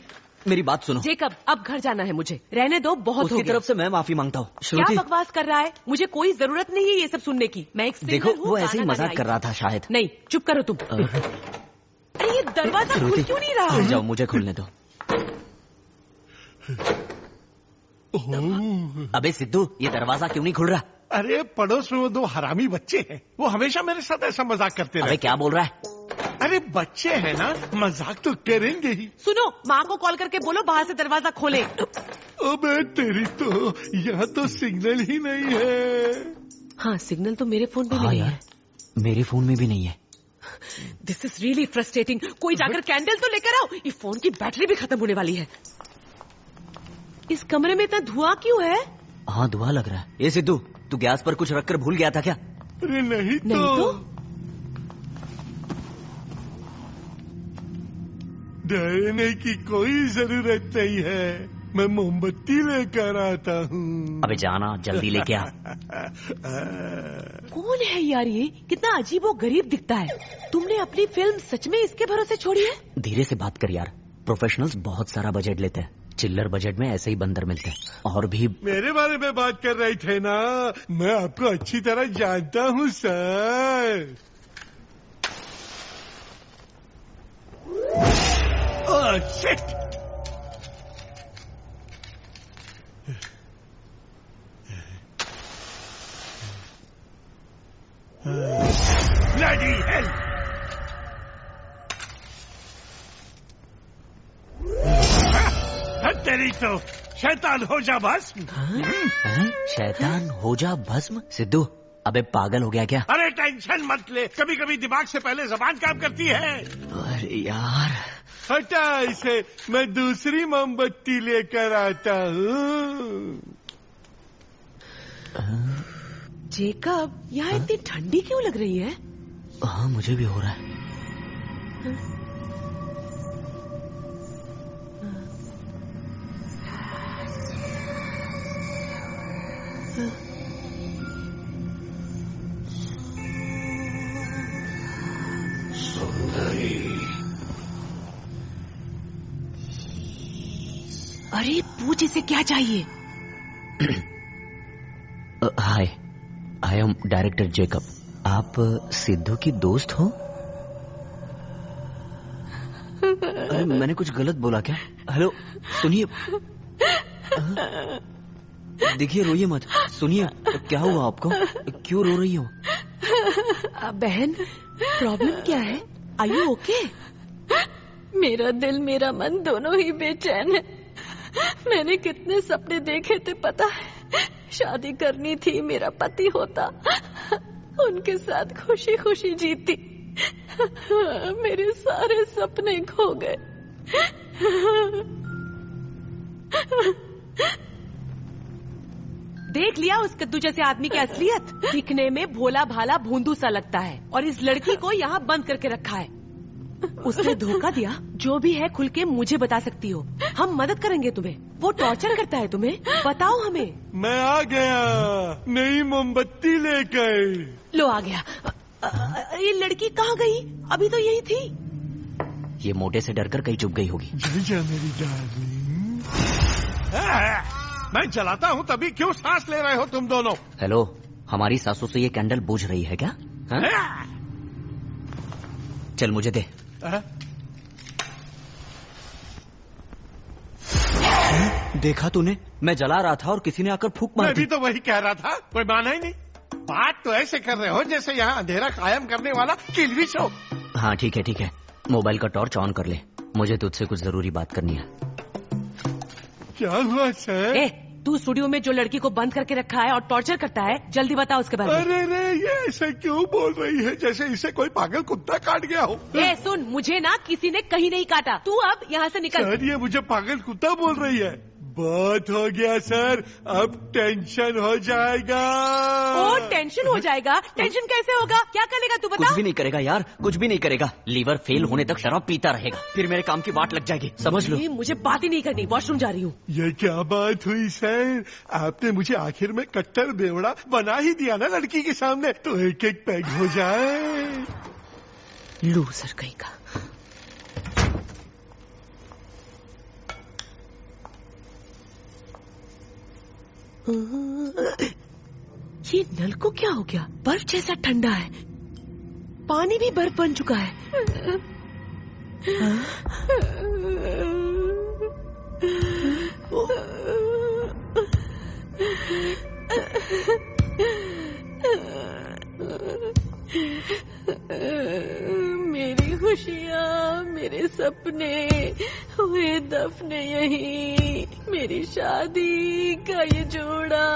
मेरी बात सुनो। जेकब अब घर जाना है मुझे, रहने दो, बहुत हो गया। उसकी तरफ से मैं माफी मांगता हूँ। क्या बकवास कर रहा है? मुझे कोई जरूरत नहीं है ये सब सुनने की। मैं एक सिंगर देखो हूँ, वो ऐसे ही मजाक कर रहा था शायद। नहीं चुप करो तुम। अरे ये दरवाजा खुल क्यों नहीं रहा? जाओ मुझे खुलने दो। अबे सिद्धू, ये दरवाजा क्यों नहीं खुल रहा? अरे पड़ोस में वो दो हरामी बच्चे हैं, वो हमेशा मेरे साथ ऐसा मजाक करते रहते। अबे क्या बोल रहा है? अरे बच्चे हैं ना, मजाक तो करेंगे ही। सुनो, माँ को कॉल करके बोलो बाहर से दरवाजा खोले। अबे तेरी तो, यहाँ तो सिग्नल ही नहीं है। हाँ सिग्नल तो मेरे फोन पे भी नहीं है। मेरे फोन में भी नहीं है। This is really frustrating. कोई जाकर कैंडल तो लेकर आओ, ये फोन की बैटरी भी खत्म होने वाली है। इस कमरे में इतना धुआं क्यों है? हाँ धुआं लग रहा है। ये सिद्धू, तू गैस पर कुछ रखकर भूल गया था क्या? अरे नहीं तो, नहीं तो? डरने की कोई जरूरत नहीं है, मैं मोमबत्ती लेकर आता हूँ। अबे जाना, जल्दी लेके आ। कौन है यार ये? कितना अजीबो गरीब दिखता है। तुमने अपनी फिल्म सच में इसके भरोसे छोड़ी है? धीरे से बात कर यार, प्रोफेशनल्स बहुत सारा बजट लेते हैं, चिल्लर बजट में ऐसे ही बंदर मिलते हैं। और भी मेरे बारे में बात कर रहे थे ना, मैं आपको अच्छी तरह जानता हूँ sir. Oh shit! Bloody hell! तेरी तो शैतान हो जा भस्म। शैतान हो जा भस्म? सिद्धू अबे पागल हो गया क्या? अरे टेंशन मत ले, कभी कभी दिमाग से पहले जबान काम करती है। अरे यार हटा इसे, मैं दूसरी मोमबत्ती लेकर आता हूँ। जेकब, यहाँ इतनी ठंडी क्यों लग रही है? हाँ मुझे भी हो रहा है। अरे पूछ इसे क्या चाहिए? हाय, आई एम डायरेक्टर जेकब। आप सिद्धू की दोस्त हो? अरे मैंने कुछ गलत बोला क्या? हेलो सुनिए, देखिए रोइए मत, सुनिए क्या हुआ आपको? क्यों रो रही हो? बहन प्रॉब्लम क्या है? Are you okay? मेरा दिल मेरा मन दोनों ही बेचैन है। मैंने कितने सपने देखे थे पता है। शादी करनी थी, मेरा पति होता, उनके साथ खुशी खुशी जीती। मेरे सारे सपने खो गए। देख लिया उस कद्दू जैसे आदमी की असलियत? दिखने में भोला भाला भोंदू सा लगता है और इस लड़की को यहाँ बंद करके रखा है। उसने धोखा दिया। जो भी है खुल के मुझे बता सकती हो, हम मदद करेंगे तुम्हें। वो टॉर्चर करता है तुम्हें, बताओ हमें। मैं आ गया, नई मोमबत्ती लेकर। लो आ गया। ये लड़की कहाँ गई? अभी तो यही थी। ये मोटे से डरकर कहीं चुप गई होगी। जा मेरी डार्लिंग। मैं जलाता हूँ तभी क्यों सांस ले रहे हो तुम दोनों? हेलो, हमारी सासू से ये कैंडल बुझ रही है क्या? चल मुझे दे। देखा तूने, मैं जला रहा था और किसी ने आकर फूंक मार दी। मैं भी तो वही कह रहा था, कोई माना ही नहीं। बात तो ऐसे कर रहे हो जैसे यहाँ अंधेरा कायम करने वाला किलविश हो। हाँ ठीक है, मोबाइल का टॉर्च ऑन कर ले, मुझे तुझसे कुछ जरूरी बात करनी है। क्या हुआ सर? तू स्टूडियो में जो लड़की को बंद करके रखा है और टॉर्चर करता है, जल्दी बताओ उसके बारे में। अरे ये ऐसे क्यों बोल रही है जैसे इसे कोई पागल कुत्ता काट गया हो? सुन, मुझे ना किसी ने कहीं नहीं काटा। तू अब यहाँ से निकल। सर ये मुझे पागल कुत्ता बोल रही है। बहुत हो गया सर, अब टेंशन हो जाएगा। ओ टेंशन हो जाएगा? टेंशन कैसे होगा? क्या करेगा तू बता? कुछ भी नहीं करेगा यार, कुछ भी नहीं करेगा। लीवर फेल होने तक शराब पीता रहेगा, फिर मेरे काम की वाट लग जाएगी, समझ लो। मुझे बात ही नहीं करनी, वॉशरूम जा रही हूँ। ये क्या बात हुई सर? आपने मुझे आखिर में कट्टर बेवड़ा बना ही दिया ना लड़की के सामने, तो एक एक पैग हो जाए। लूजर कहीं का। ये नल को क्या हो गया? बर्फ जैसा ठंडा है, पानी भी बर्फ बन चुका है। मेरी खुशियाँ, मेरे सपने हुए दफने यही, मेरी शादी का ये जोड़ा,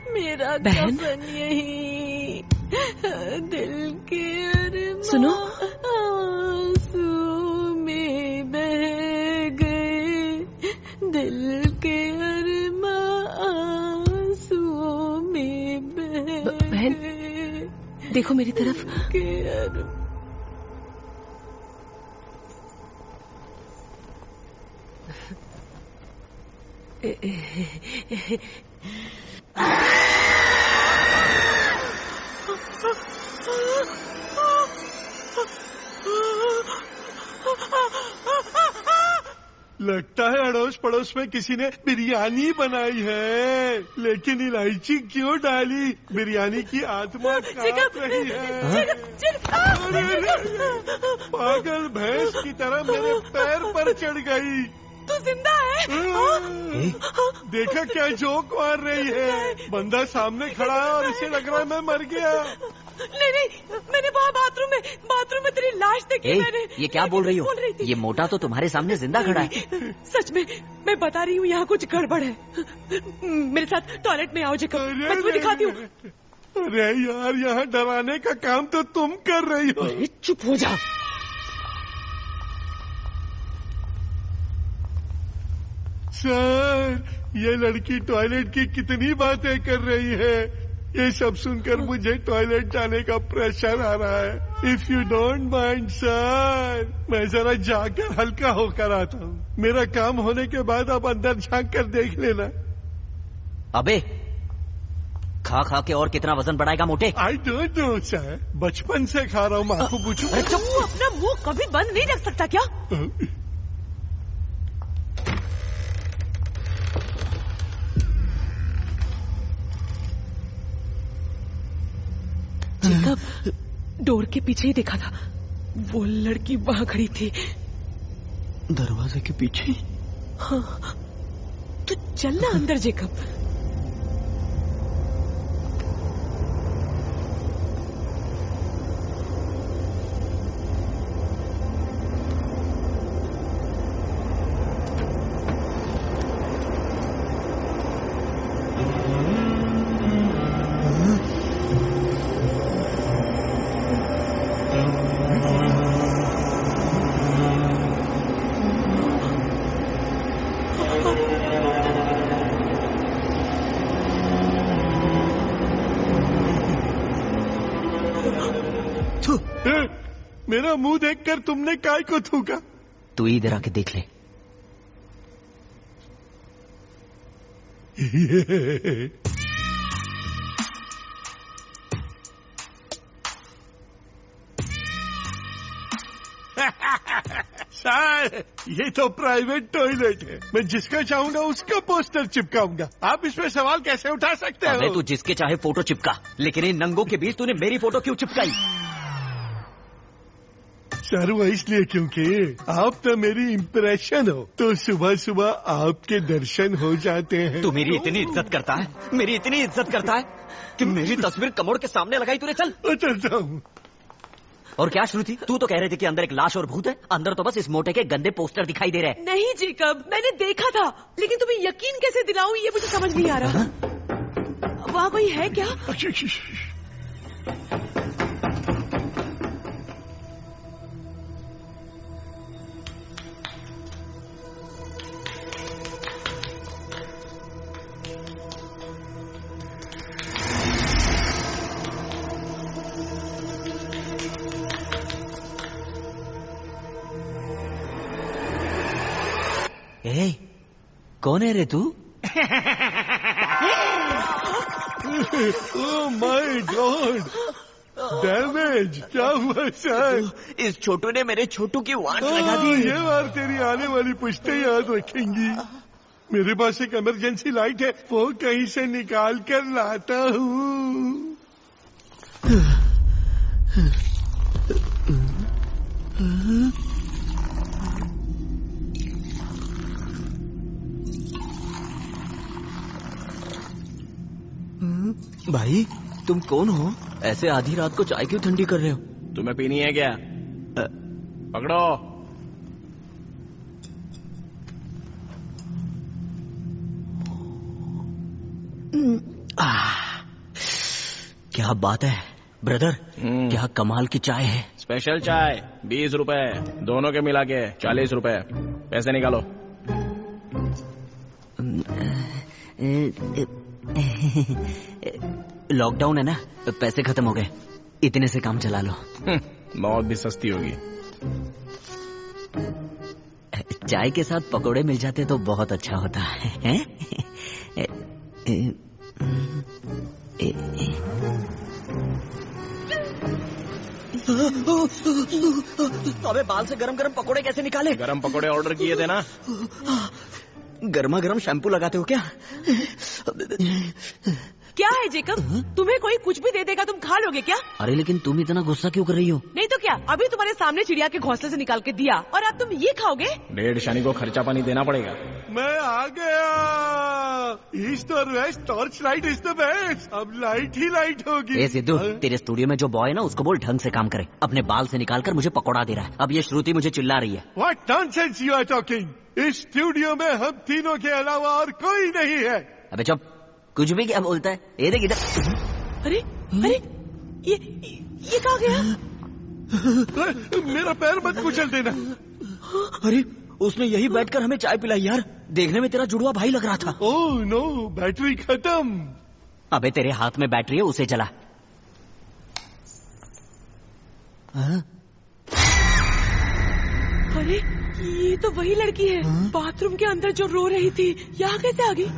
मेरा कफन यही, दिल के अरमान सुनो, आंसू में बह गए, दिल के अरमान आंसुओं में बह गए। देखो मेरी तरफ। लगता है अड़ोस पड़ोस में किसी ने बिरयानी बनाई है, लेकिन इलायची क्यों डाली? बिरयानी की आत्मा कांप रही है। पागल भैंस की तरह मेरे पैर पर चढ़ गई। तू जिंदा है? देखा क्या जोक मार रही है? बंदा सामने खड़ा है और इसे लग रहा है मैं मर गया। नहीं, मैंने वहाँ बाथरूम में तेरी लाश देखी। मैंने। ये क्या बोल रही हो? ये मोटा तो तुम्हारे सामने जिंदा खड़ा है। सच में मैं बता रही हूँ, यहाँ कुछ गड़बड़ है। मेरे साथ टॉयलेट में आओ जेकब, मैं तुम्हें दिखाती हूँ। अरे यार, यहाँ डराने का काम तो तुम कर रही हो। चुप हो जा। सर, ये लड़की टॉयलेट की कितनी बातें कर रही है। ये सब सुनकर मुझे टॉयलेट जाने का प्रेशर आ रहा है। If you don't mind sir, मैं जरा जाकर हल्का होकर आता हूँ। मेरा काम होने के बाद आप अंदर झांक कर देख लेना। अबे खा खा के और कितना वजन बढ़ाएगा मोटे? आई डोंट नो सर, बचपन से खा रहा हूँ। मैं आपको पूछूं? अरे चुप, अपना मुंह कभी बंद नहीं रख सकता क्या? जेकब, डोर के पीछे ही देखा था, वो लड़की वहां खड़ी थी। दरवाजे के पीछे? हाँ, तो चलना अंदर जेकब। मेरा मुंह देखकर तुमने काय को थूका? तू इधर आके देख ले। सर, ये तो प्राइवेट टॉयलेट है। मैं जिसका चाहूंगा उसका पोस्टर चिपकाऊंगा। आप इसमें सवाल कैसे उठा सकते हो? तू जिसके चाहे फोटो चिपका, लेकिन इन नंगों के बीच तूने मेरी फोटो क्यों चिपकाई? सर, वो इसलिए क्योंकि आप तो मेरी इम्प्रेशन हो, तो सुबह सुबह आपके दर्शन हो जाते हैं। तू मेरी इतनी इज्जत करता है, मेरी इतनी इज्जत करता है कि मेरी तस्वीर कमोड के सामने लगाई तूने। चल चलता हूँ। और क्या श्रुति, तू तो कह रहे थे कि अंदर एक लाश और भूत है। अंदर तो बस इस मोटे के गंदे पोस्टर दिखाई दे रहे हैं। नहीं जेकब, मैंने देखा था, लेकिन तुम्हें यकीन कैसे दिलाऊं ये मुझे समझ नहीं आ रहा। वहाँ कोई है क्या? ए, कौन है रे तू? Oh my God, damage. क्या हुआ सर? इस छोटू ने मेरे छोटू की वाट लगा दी। ये बार तेरी आने वाली पुश्तें याद रखेंगी। मेरे पास एक इमरजेंसी लाइट है, वो कहीं से निकाल कर लाता हूँ। भाई तुम कौन हो? ऐसे आधी रात को चाय क्यों ठंडी कर रहे हो? तुम्हें पीनी है क्या? पकड़ो। क्या बात है ब्रदर, क्या कमाल की चाय है। स्पेशल चाय 20 रुपए, दोनों के मिला के 40 रुपए। पैसे निकालो। लॉकडाउन है ना, पैसे खत्म हो गए, इतने से काम चला लो। बहुत भी सस्ती होगी। चाय के साथ पकोड़े मिल जाते तो बहुत अच्छा होता है। अबे बाल से गरम गरम पकोड़े कैसे निकाले? गरम पकोड़े ऑर्डर किए थे ना। गर्मा गर्म शैम्पू लगाते हो क्या? क्या है जेकब, तुम्हें कोई कुछ भी दे देगा तुम खा लोगे क्या? अरे लेकिन तुम इतना गुस्सा क्यों कर रही हो? नहीं तो क्या, अभी तुम्हारे सामने चिड़िया के घोंसले से निकाल के दिया और अब तुम ये खाओगे? डेढ़ शनि को खर्चा पानी देना पड़ेगा। मैं आ गया। ईस्ट और west torch light is the best. अब लाइट ही लाइट होगी। ए सिद्धू, तेरे स्टूडियो में जो बॉय है ना, उसको बोल ढंग से काम करे। अपने बाल से निकाल कर मुझे पकौड़ा दे रहा है। अब ये श्रुति मुझे चिल्ला रही है। What nonsense you are talking. इस स्टूडियो में हम तीनों के अलावा और कोई नहीं है। अबे चुप, कुछ भी क्या बोलता है? ये देख इधर। अरे अरे ये कहाँ गया? मेरा पैर मत कुचल देना। अरे उसने यही बैठकर हमें चाय पिलाई यार। देखने में तेरा जुड़वा भाई लग रहा था। ओह नो, बैटरी खत्म। अबे तेरे हाथ में बैटरी है, उसे जला। अरे ये तो वही लड़की है बाथरूम के अंदर जो रो रही थी। यहाँ कैसे आ गई?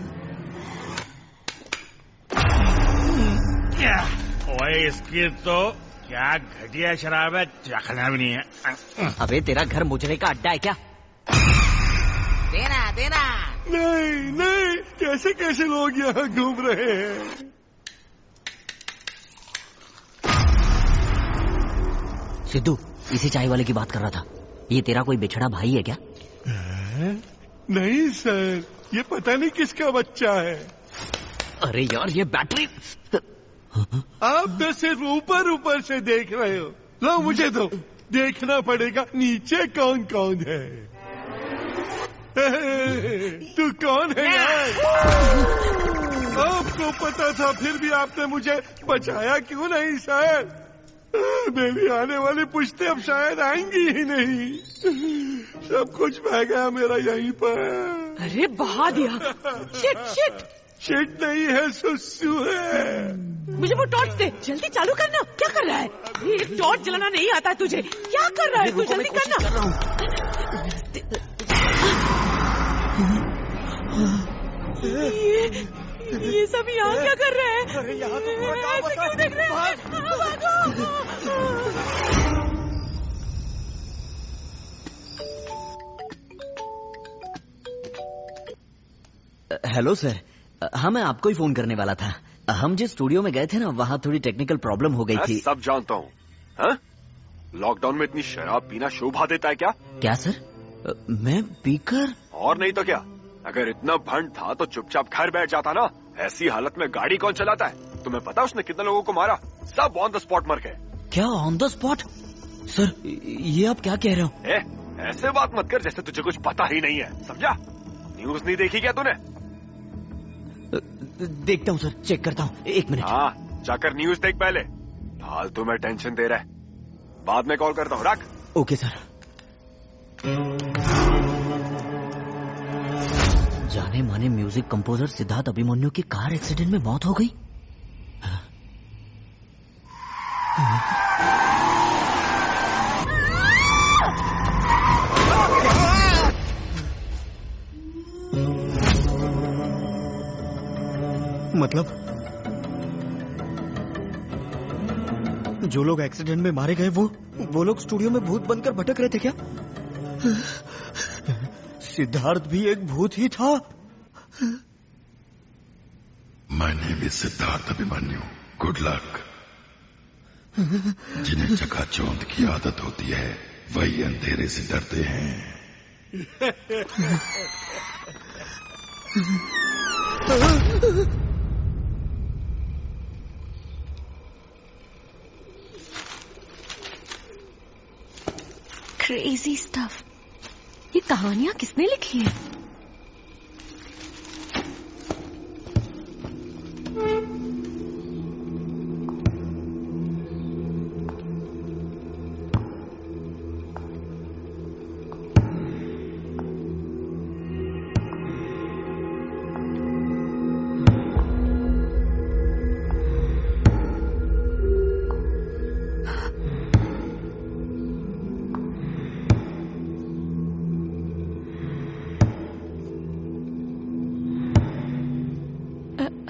ओए इसकी तो क्या घटिया शराब है, चखना भी नहीं है। अबे तेरा घर मुजरे का अड्डा है क्या? देना देना। नहीं नहीं, कैसे कैसे लोग यहाँ घूम रहे हैं। सिद्धू, इसी चाय वाले की बात कर रहा था। ये तेरा कोई बिछड़ा भाई है क्या? नहीं सर, ये पता नहीं किसका बच्चा है। अरे यार ये बैटरी। आप तो सिर्फ ऊपर ऊपर से देख रहे हो। लो मुझे तो देखना पड़ेगा नीचे कौन कौन है। तू कौन है यार? आपको पता था फिर भी आपने मुझे बचाया क्यों नहीं सर? मेरी आने वाली पुश्तें अब शायद आएंगी ही नहीं। सब कुछ बह गया मेरा यहीं पर। अरे बहा दिया। Shit shit. शिट नहीं है, सुसु है। मुझे वो टॉर्च दे, जल्दी चालू करना। क्या कर रहा है? ये टॉर्च जलाना नहीं आता तुझे? क्या कर रहा है तू? जल्दी करना। ये सब यहाँ क्या कर रहे हैं? अरे यहाँ तो पूरा गाँव ऐसे क्यों देख रहे हैं? हेलो सर, हाँ मैं आपको ही फोन करने वाला था। हम जिस स्टूडियो में गए थे ना, वहाँ थोड़ी टेक्निकल प्रॉब्लम हो गई थी। सब जानता हूँ। लॉकडाउन में इतनी शराब पीना शोभा देता है क्या? क्या सर? मैं पीकर? और नहीं तो क्या। अगर इतना भंड था तो चुपचाप घर बैठ जाता ना। ऐसी हालत में गाड़ी कौन चलाता है? तुम्हें पता उसने कितने लोगों को मारा? सब ऑन द स्पॉट मर गए। क्या ऑन द स्पॉट? सर ये आप क्या कह रहे हो? ऐसे बात मत कर जैसे तुझे कुछ पता ही नहीं है, समझा? न्यूज नहीं देखी क्या तूने? देखता हूँ सर, चेक करता हूँ। एक मिनट। हाँ जाकर न्यूज देख पहले। फालतू में टेंशन दे रहा है। बाद में कॉल करता हूँ, रख। Okay sir. जाने माने म्यूजिक कंपोजर सिद्धार्थ अभिमन्यु की कार एक्सीडेंट में मौत हो गई। मतलब जो लोग एक्सीडेंट में मारे गए वो लोग स्टूडियो में भूत बनकर भटक रहे थे क्या? सिद्धार्थ भी एक भूत ही था। My name is Siddharth Abhimanyu. Good luck. जिन्हें चकाचौंध की आदत होती है वही अंधेरे से डरते हैं। Crazy stuff. ये कहानियां किसने लिखी है?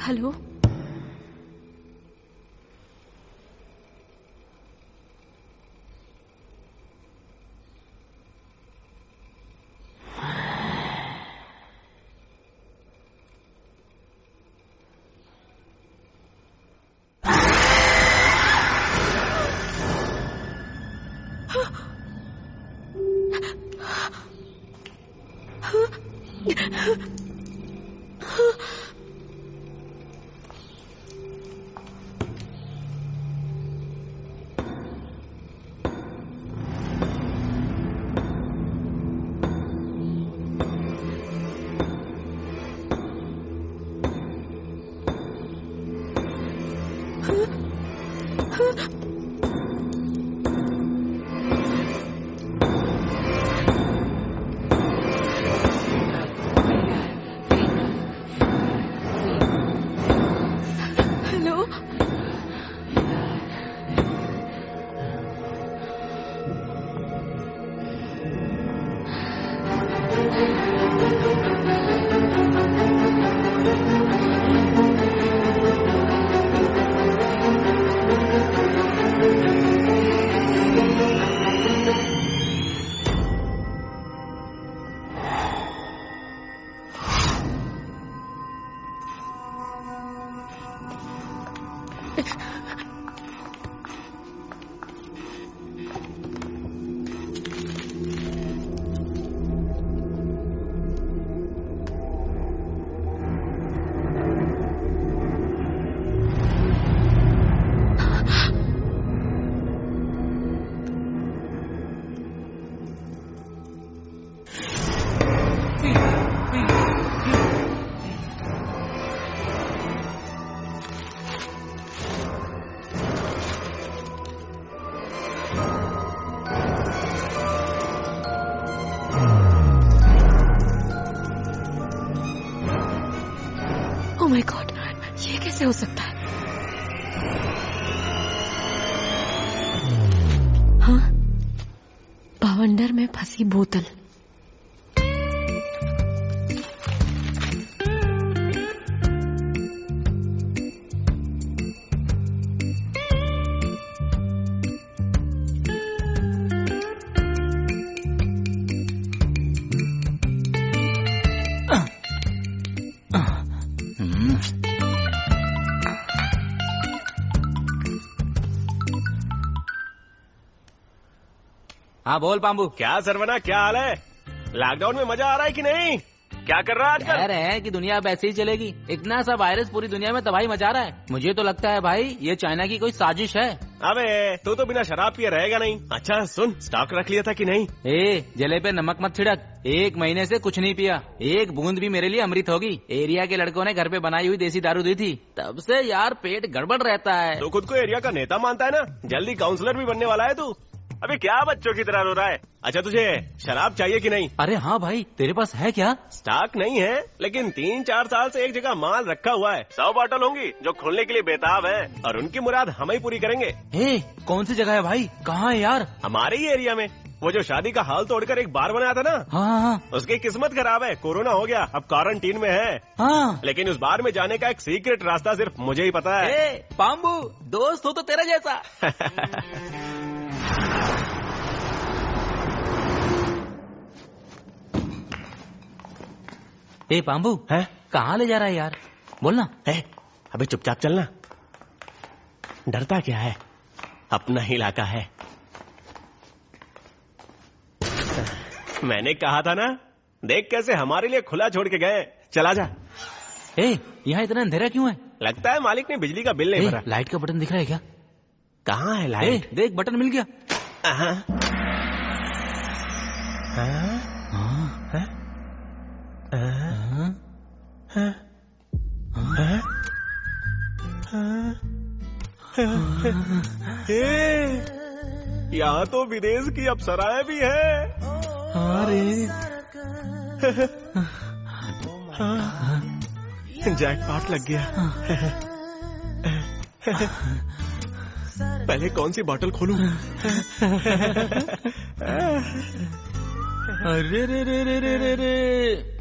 हेलो, माय गॉड, ये कैसे हो सकता है? हाँ, बवंडर में फंसी बोतल। हाँ बोल पाम्बू। क्या सरवना, क्या हाल है? लॉकडाउन में मजा आ रहा है कि नहीं? क्या कर रहा है आजकल? कह रहे हैं कि दुनिया अब ऐसे ही चलेगी। इतना सा वायरस पूरी दुनिया में तबाही मचा रहा है। मुझे तो लगता है भाई ये चाइना की कोई साजिश है। अबे तू तो बिना शराब पिए रहेगा नहीं। अच्छा सुन, स्टॉक रख लिया था कि नहीं? जले पे नमक मत छिड़क। 1 महीने से कुछ नहीं पिया। 1 बूंद भी मेरे लिए अमृत होगी। एरिया के लड़कों ने घर पे बनाई हुई देसी दारू दी थी, तब से यार पेट गड़बड़ रहता है। तो खुद को एरिया का नेता मानता है ना? जल्दी काउंसलर भी बनने वाला है तू। अबे क्या बच्चों की तरह रो रहा है? अच्छा तुझे शराब चाहिए कि नहीं? अरे हाँ भाई, तेरे पास है क्या? स्टॉक नहीं है, लेकिन 3-4 साल से एक जगह माल रखा हुआ है। 100 बॉटल होंगी जो खोलने के लिए बेताब है, और उनकी मुराद हम ही पूरी करेंगे। कौन सी जगह है भाई? कहाँ है यार? हमारे ही एरिया में। वो जो शादी का हाल तोड़कर एक बार बनाया था ना, हाँ, उसकी किस्मत खराब है, कोरोना हो गया, अब क्वारंटीन में है। हाँ। लेकिन उस बार में जाने का एक सीक्रेट रास्ता सिर्फ मुझे ही पता है। पाम्बू, दोस्त हो तो तेरा जैसा। पाम्बू है कहाँ ले जा रहा है यार, बोलना। अबे चुपचाप चलना, डरता क्या है, अपना ही इलाका है। मैंने कहा था ना, देख कैसे हमारे लिए खुला छोड़ के गए। चला जा। यहाँ इतना अंधेरा क्यों है? लगता है मालिक ने बिजली का बिल नहीं भरा। लाइट का बटन दिख रहा है क्या? कहाँ है लाइट? देख बटन मिल गया। यहाँ तो विदेश की अप्सराएं भी है। जैकपॉट लग गया। पहले कौन सी बोतल खोलूं? अरे रे रे रे रे रे रे।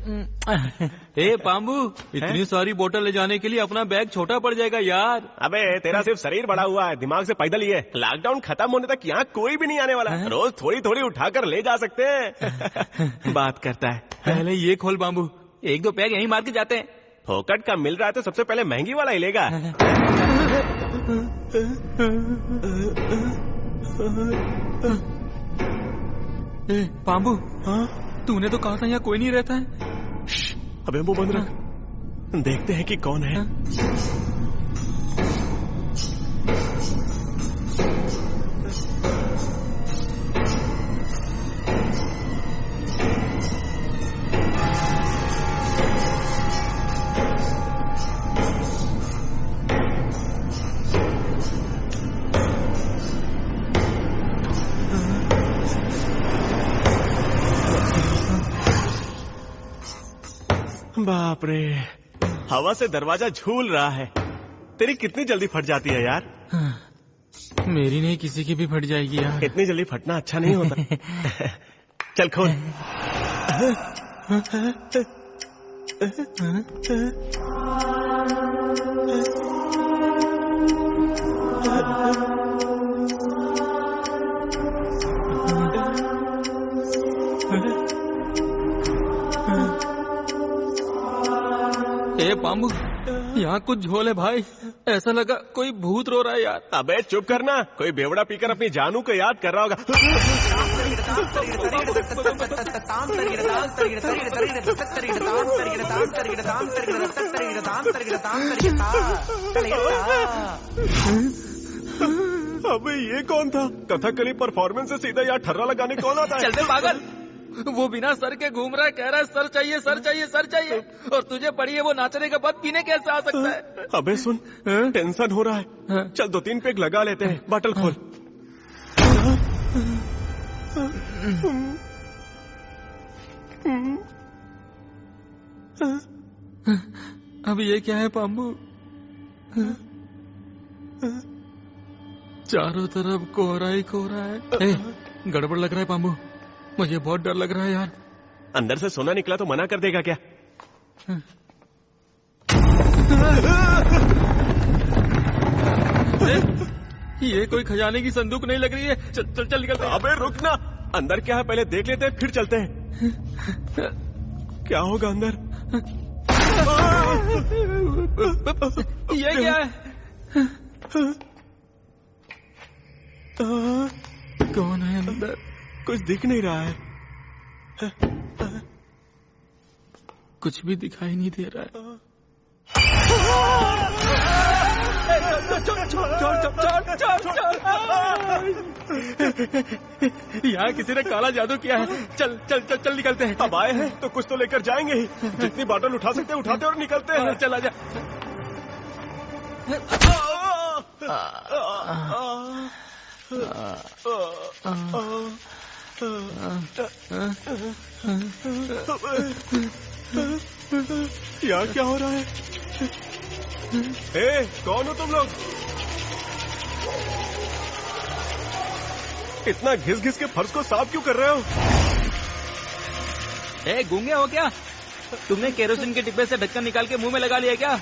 पाम्बू, इतनी सारी बोतल ले जाने के लिए अपना बैग छोटा पड़ जाएगा यार। अबे तेरा सिर्फ शरीर बड़ा हुआ है, दिमाग से पैदल ही है। लॉकडाउन खत्म होने तक यहाँ कोई भी नहीं आने वाला। रोज थोड़ी थोड़ी उठाकर ले जा सकते हैं। बात करता है। पहले ये खोल पाम्बू, एक दो पैग यहीं मार के जाते हैं। फोकट का मिल रहा है तो सबसे पहले महंगी वाला ही लेगा। पाम्बू, तूने तो कहा था यहाँ कोई नहीं रहता है। अबे वो बंद रख, देखते हैं कि कौन है। बाप रे, हवा से दरवाजा झूल रहा है। तेरी कितनी जल्दी फट जाती है यार। मेरी नहीं, किसी की भी फट जाएगी यार। इतनी जल्दी फटना अच्छा नहीं होता। चल खोल। पाम्बू, यहाँ कुछ झोल है भाई, ऐसा लगा कोई भूत रो रहा है यार। अबे चुप करना, कोई बेवड़ा पीकर अपनी जानू को याद कर रहा होगा। अबे ये कौन था? कथकली परफॉर्मेंस से सीधा यहाँ ठर्रा लगाने कौन आता है? चलते पागल, वो बिना सर के घूम रहा है, कह रहा है सर चाहिए सर चाहिए सर चाहिए, और तुझे पड़ी है वो नाचने के बाद पीने कैसे आ सकता है? अबे सुन, टेंशन हो रहा है। चल 2-3 पेग लगा लेते हैं। बॉटल खोल। अब ये क्या है पाम्बू? चारों तरफ कोहरा ही कोहरा है। गड़बड़ लग रहा है पाम्बू, मुझे बहुत डर लग रहा है यार। अंदर से सोना निकला तो मना कर देगा क्या? ये कोई खजाने की संदूक नहीं लग रही है। चल चल चल निकलते हैं। अबे रुकना, अंदर क्या है पहले देख लेते हैं, फिर चलते हैं। क्या होगा अंदर? ये क्या है? कौन है अंदर? कुछ दिख नहीं रहा है। कुछ भी दिखाई नहीं दे रहा है। यहाँ किसी ने काला जादू किया है। चल चल चल चल निकलते हैं। अब आए हैं तो कुछ तो लेकर जाएंगे ही। जितनी बॉटल उठा सकते हैं उठाते और निकलते हैं। चल आजा। यहाँ क्या हो रहा है? कौन हो तुम लोग? इतना घिस घिस के फर्श को साफ क्यों कर रहे हो? ए, गूंगे हो क्या? तुमने केरोसिन के डिब्बे से ढक्कन निकाल के मुंह में लगा लिया क्या?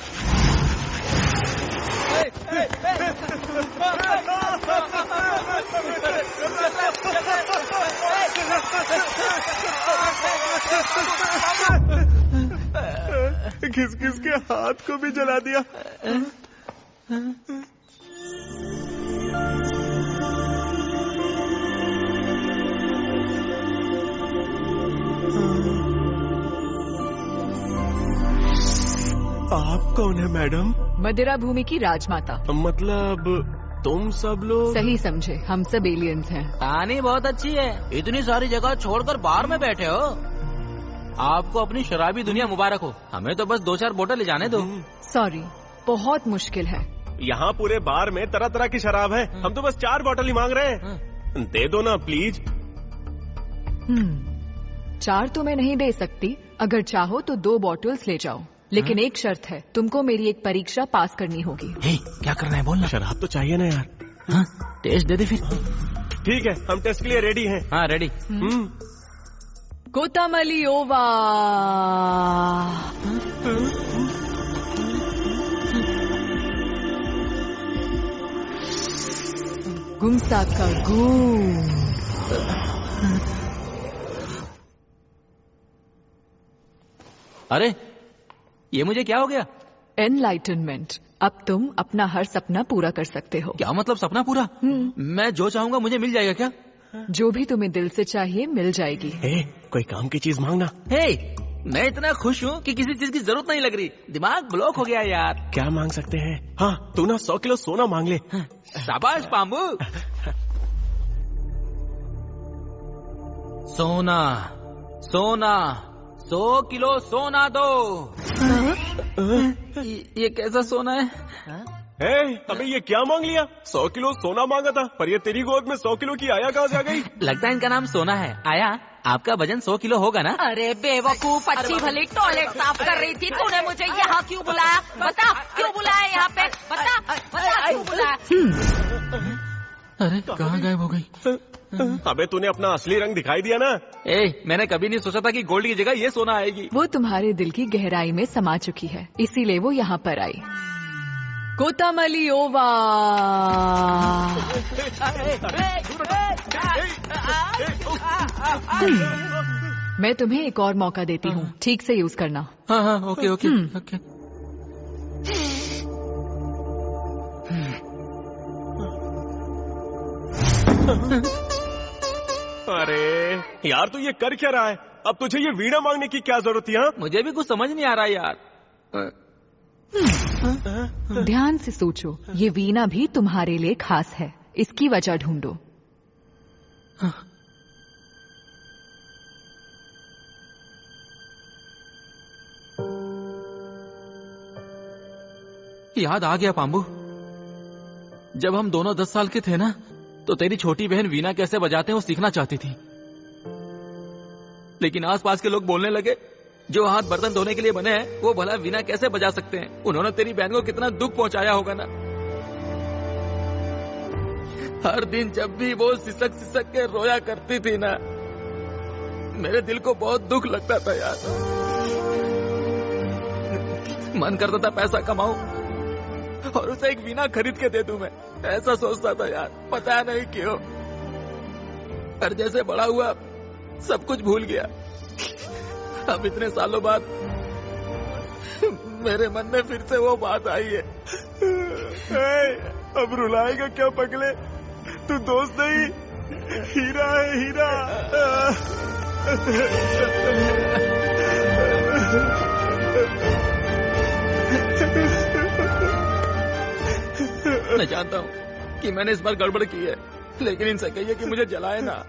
घिस घिस के हाथ को भी जला दिया। आप कौन है मैडम? मदिरा भूमि की राजमाता। मतलब तुम सब लोग? सही समझे, हम सब एलियंस हैं। कहानी बहुत अच्छी है, इतनी सारी जगह छोड़कर बाहर में बैठे हो। आपको अपनी शराबी दुनिया मुबारक हो, हमें तो बस 2-4 बोतल ले जाने दो। सॉरी, बहुत मुश्किल है। यहाँ पूरे बार में तरह तरह की शराब है, हम तो बस 4 बोतल ही मांग रहे हैं। दे दो ना प्लीज। 4 तो मैं नहीं दे सकती, अगर चाहो तो 2 बॉटल्स ले जाओ, लेकिन एक शर्त है, तुमको मेरी एक परीक्षा पास करनी होगी। क्या करना है बोलना। शराब तो चाहिए ना यार। हाँ, टेस्ट दे दे फिर। ठीक है, हम टेस्ट के लिए रेडी हैं। हाँ रेडी। कोतामली ओवा। गुमसा का गूम। अरे ये मुझे क्या हो गया? एनलाइटनमेंट। अब तुम अपना हर सपना पूरा कर सकते हो। क्या मतलब सपना पूरा? मैं जो चाहूंगा मुझे मिल जाएगा क्या? जो भी तुम्हें दिल से चाहिए मिल जाएगी। कोई काम की चीज मांगना। मैं इतना खुश हूँ कि किसी चीज की जरूरत नहीं लग रही, दिमाग ब्लॉक हो गया यार। क्या मांग सकते हैं? हाँ, तू ना 100 किलो सोना मांग ले। शाबाश पाम्बू। सोना सोना 100 किलो सोना दो। ये कैसा सोना है? अबे ये क्या मांग लिया? 100 किलो सोना मांगा था, पर ये तेरी गोद में 100 किलो की आया कहाँ से आ गई? लगता है इनका नाम सोना है। आया, आपका वजन 100 किलो होगा ना? अरे बेवकूफ, अच्छी भली टॉयलेट साफ कर रही थी, तूने मुझे यहाँ क्यों बुलाया? बता क्यों बुलाया यहाँ पे? बता क्यों बुलाया? अरे कहाँ गायब हो गई? अबे तूने अपना असली रंग दिखाई दिया ना। मैंने कभी नहीं सोचा था कि गोल्ड की जगह ये सोना आएगी। वो तुम्हारे दिल की गहराई में समा चुकी है, इसीलिए वो यहाँ पर आई। कोतामली ओवा। मैं तुम्हें एक और मौका देती हूँ, ठीक से यूज करना। हाँ, ओके ओके ओके। अरे यार तू ये कर क्या रहा है? अब तुझे ये वीणा मांगने की क्या जरूरत है? मुझे भी कुछ समझ नहीं आ रहा यार। ध्यान से सोचो, ये वीणा भी तुम्हारे लिए खास है, इसकी वजह ढूंढो। याद आ गया पाम्बू, जब हम दोनों 10 साल के थे ना, तो तेरी छोटी बहन वीणा कैसे बजाते हैं वो सीखना चाहती थी। लेकिन आसपास के लोग बोलने लगे, जो हाथ बर्तन धोने के लिए बने हैं वो भला वीणा कैसे बजा सकते हैं। उन्होंने तेरी बहन को कितना दुख पहुंचाया होगा ना। हर दिन जब भी वो सिसक सिसक के रोया करती थी ना, मेरे दिल को बहुत दुख लगता था यार। मन करता था पैसा कमाऊं और उसे एक वीणा खरीद के दे दूं। मैं ऐसा सोचता था यार, पता नहीं क्यों। पर जैसे बड़ा हुआ सब कुछ भूल गया। अब इतने सालों बाद मेरे मन में फिर से वो बात आई है। अब रुलाएगा क्या पगले? तू दोस्त नहीं, हीरा है हीरा। मैं जानता हूँ कि मैंने इस बार गड़बड़ की है, लेकिन इनसे कहिए कि मुझे जलाए ना।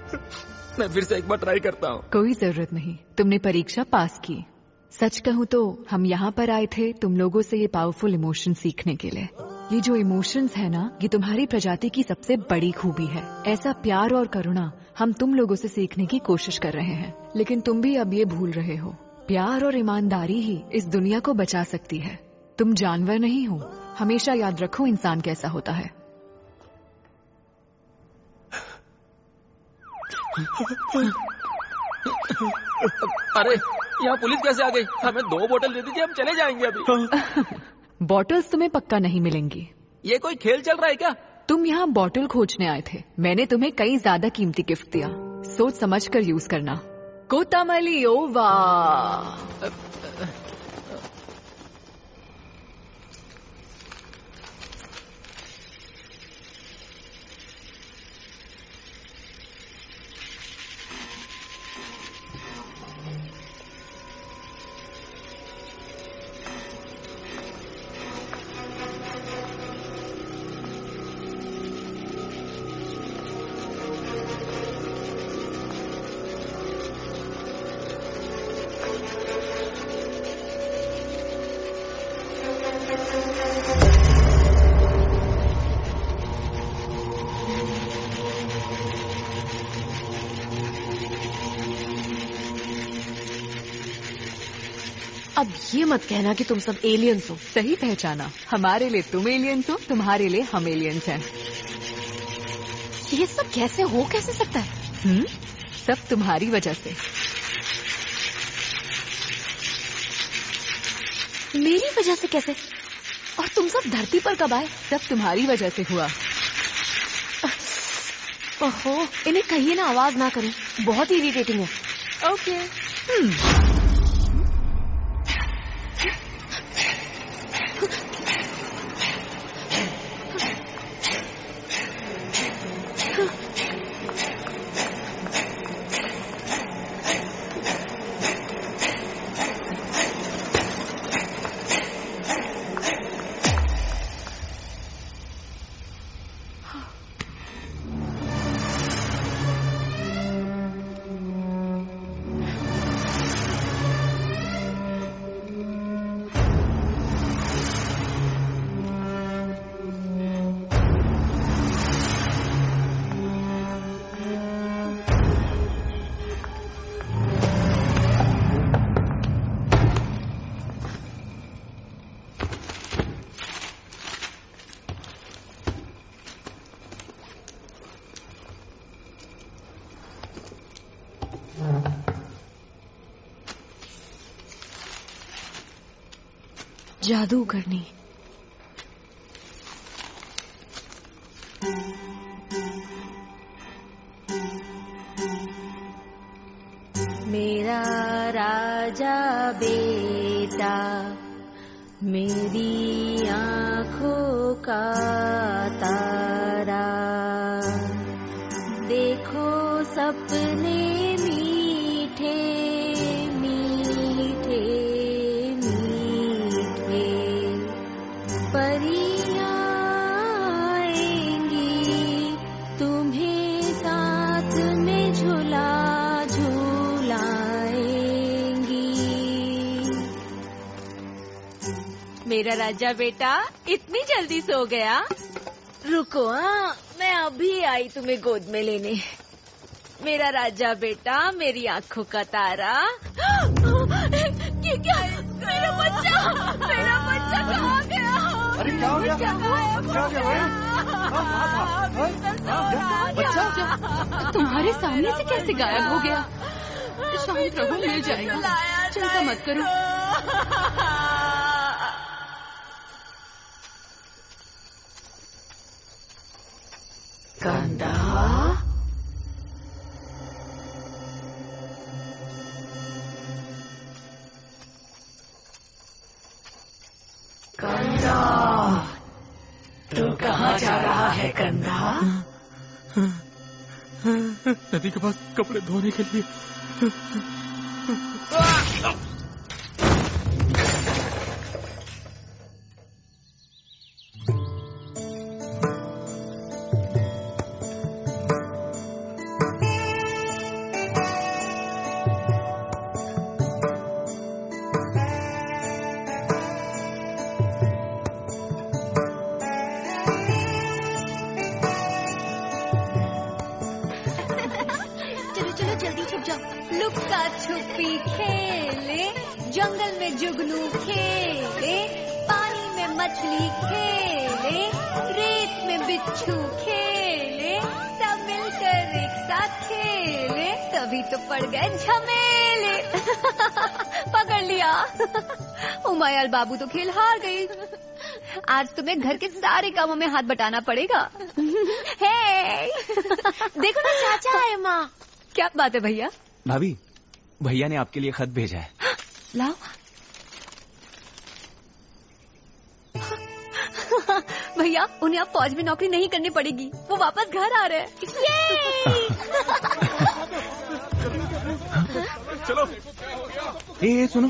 मैं फिर से एक बार ट्राई करता हूँ। कोई जरूरत नहीं, तुमने परीक्षा पास की। सच कहूँ तो हम यहाँ पर आए थे तुम लोगों से ये पावरफुल इमोशन सीखने के लिए। ये जो इमोशंस है ना, ये तुम्हारी प्रजाति की सबसे बड़ी खूबी है। ऐसा प्यार और करुणा हम तुम लोगों से सीखने की कोशिश कर रहे हैं, लेकिन तुम भी अब ये भूल रहे हो। प्यार और ईमानदारी ही इस दुनिया को बचा सकती है। तुम जानवर नहीं हो, हमेशा याद रखो इंसान कैसा होता है। अरे यहाँ पुलिस कैसे आ गई? हमें 2 बोतल दे दीजिए, हम चले जाएंगे अभी। बॉटल्स तुम्हें पक्का नहीं मिलेंगी। ये कोई खेल चल रहा है क्या? तुम यहाँ बॉटल खोजने आए थे, मैंने तुम्हें कई ज्यादा कीमती गिफ्ट दिया, सोच समझ कर यूज करना। कोतामली ओवा। अब ये मत कहना कि तुम सब एलियंस हो। सही पहचाना, हमारे लिए तुम एलियंस हो, तुम्हारे लिए हम एलियंस हैं। ये सब कैसे हो कैसे सकता है? सब तुम्हारी वजह से। मेरी वजह से कैसे? और तुम सब धरती पर कब आए? सब तुम्हारी वजह से हुआ। ओहो, इन्हें कहिए ना आवाज ना करें, बहुत इरिटेटिंग है। ओके। जादू करनी। मेरा राजा बेटा, मेरी आँखों का तारा, देखो सपने मीठे मीठे मीठे, परियां आएंगी तुम्हें साथ में झूला झूलाएंगी। मेरा राजा बेटा इतनी जल्दी सो गया? रुको, मैं अभी आई तुम्हें गोद में लेने। मेरा राजा बेटा, मेरी आँखों का तारा। ये क्या है? मेरा बच्चा कहाँ गया? अरे क्या हो गया? बच्चा तुम्हारे सामने से कैसे गायब हो गया? शांत रहो, मिल जाएगा, चिंता मत करो। कंधा, कंधा, तू कहाँ जा रहा है कंधा? नदी के पास कपड़े धोने के लिए। लुक्का छुपी खेले, जंगल में जुगनू खेले, पानी में मछली खेले, रेत में बिच्छू खेले, सब मिलकर एक साथ खेले। अभी तो पड़ गए झमेले। पकड़ लिया। उमायाल बाबू तो खेल हार गई। आज तुम्हें घर के सारे कामों में हाथ बटाना पड़ेगा। हे देखो ना चाचा आए माँ। क्या बात है भैया? भाभी, भैया ने आपके लिए खत भेजा है। लाओ। भैया उन्हें अब फौज में नौकरी नहीं करनी पड़ेगी, वो वापस घर आ रहे हैं। चलो। ए सुनो,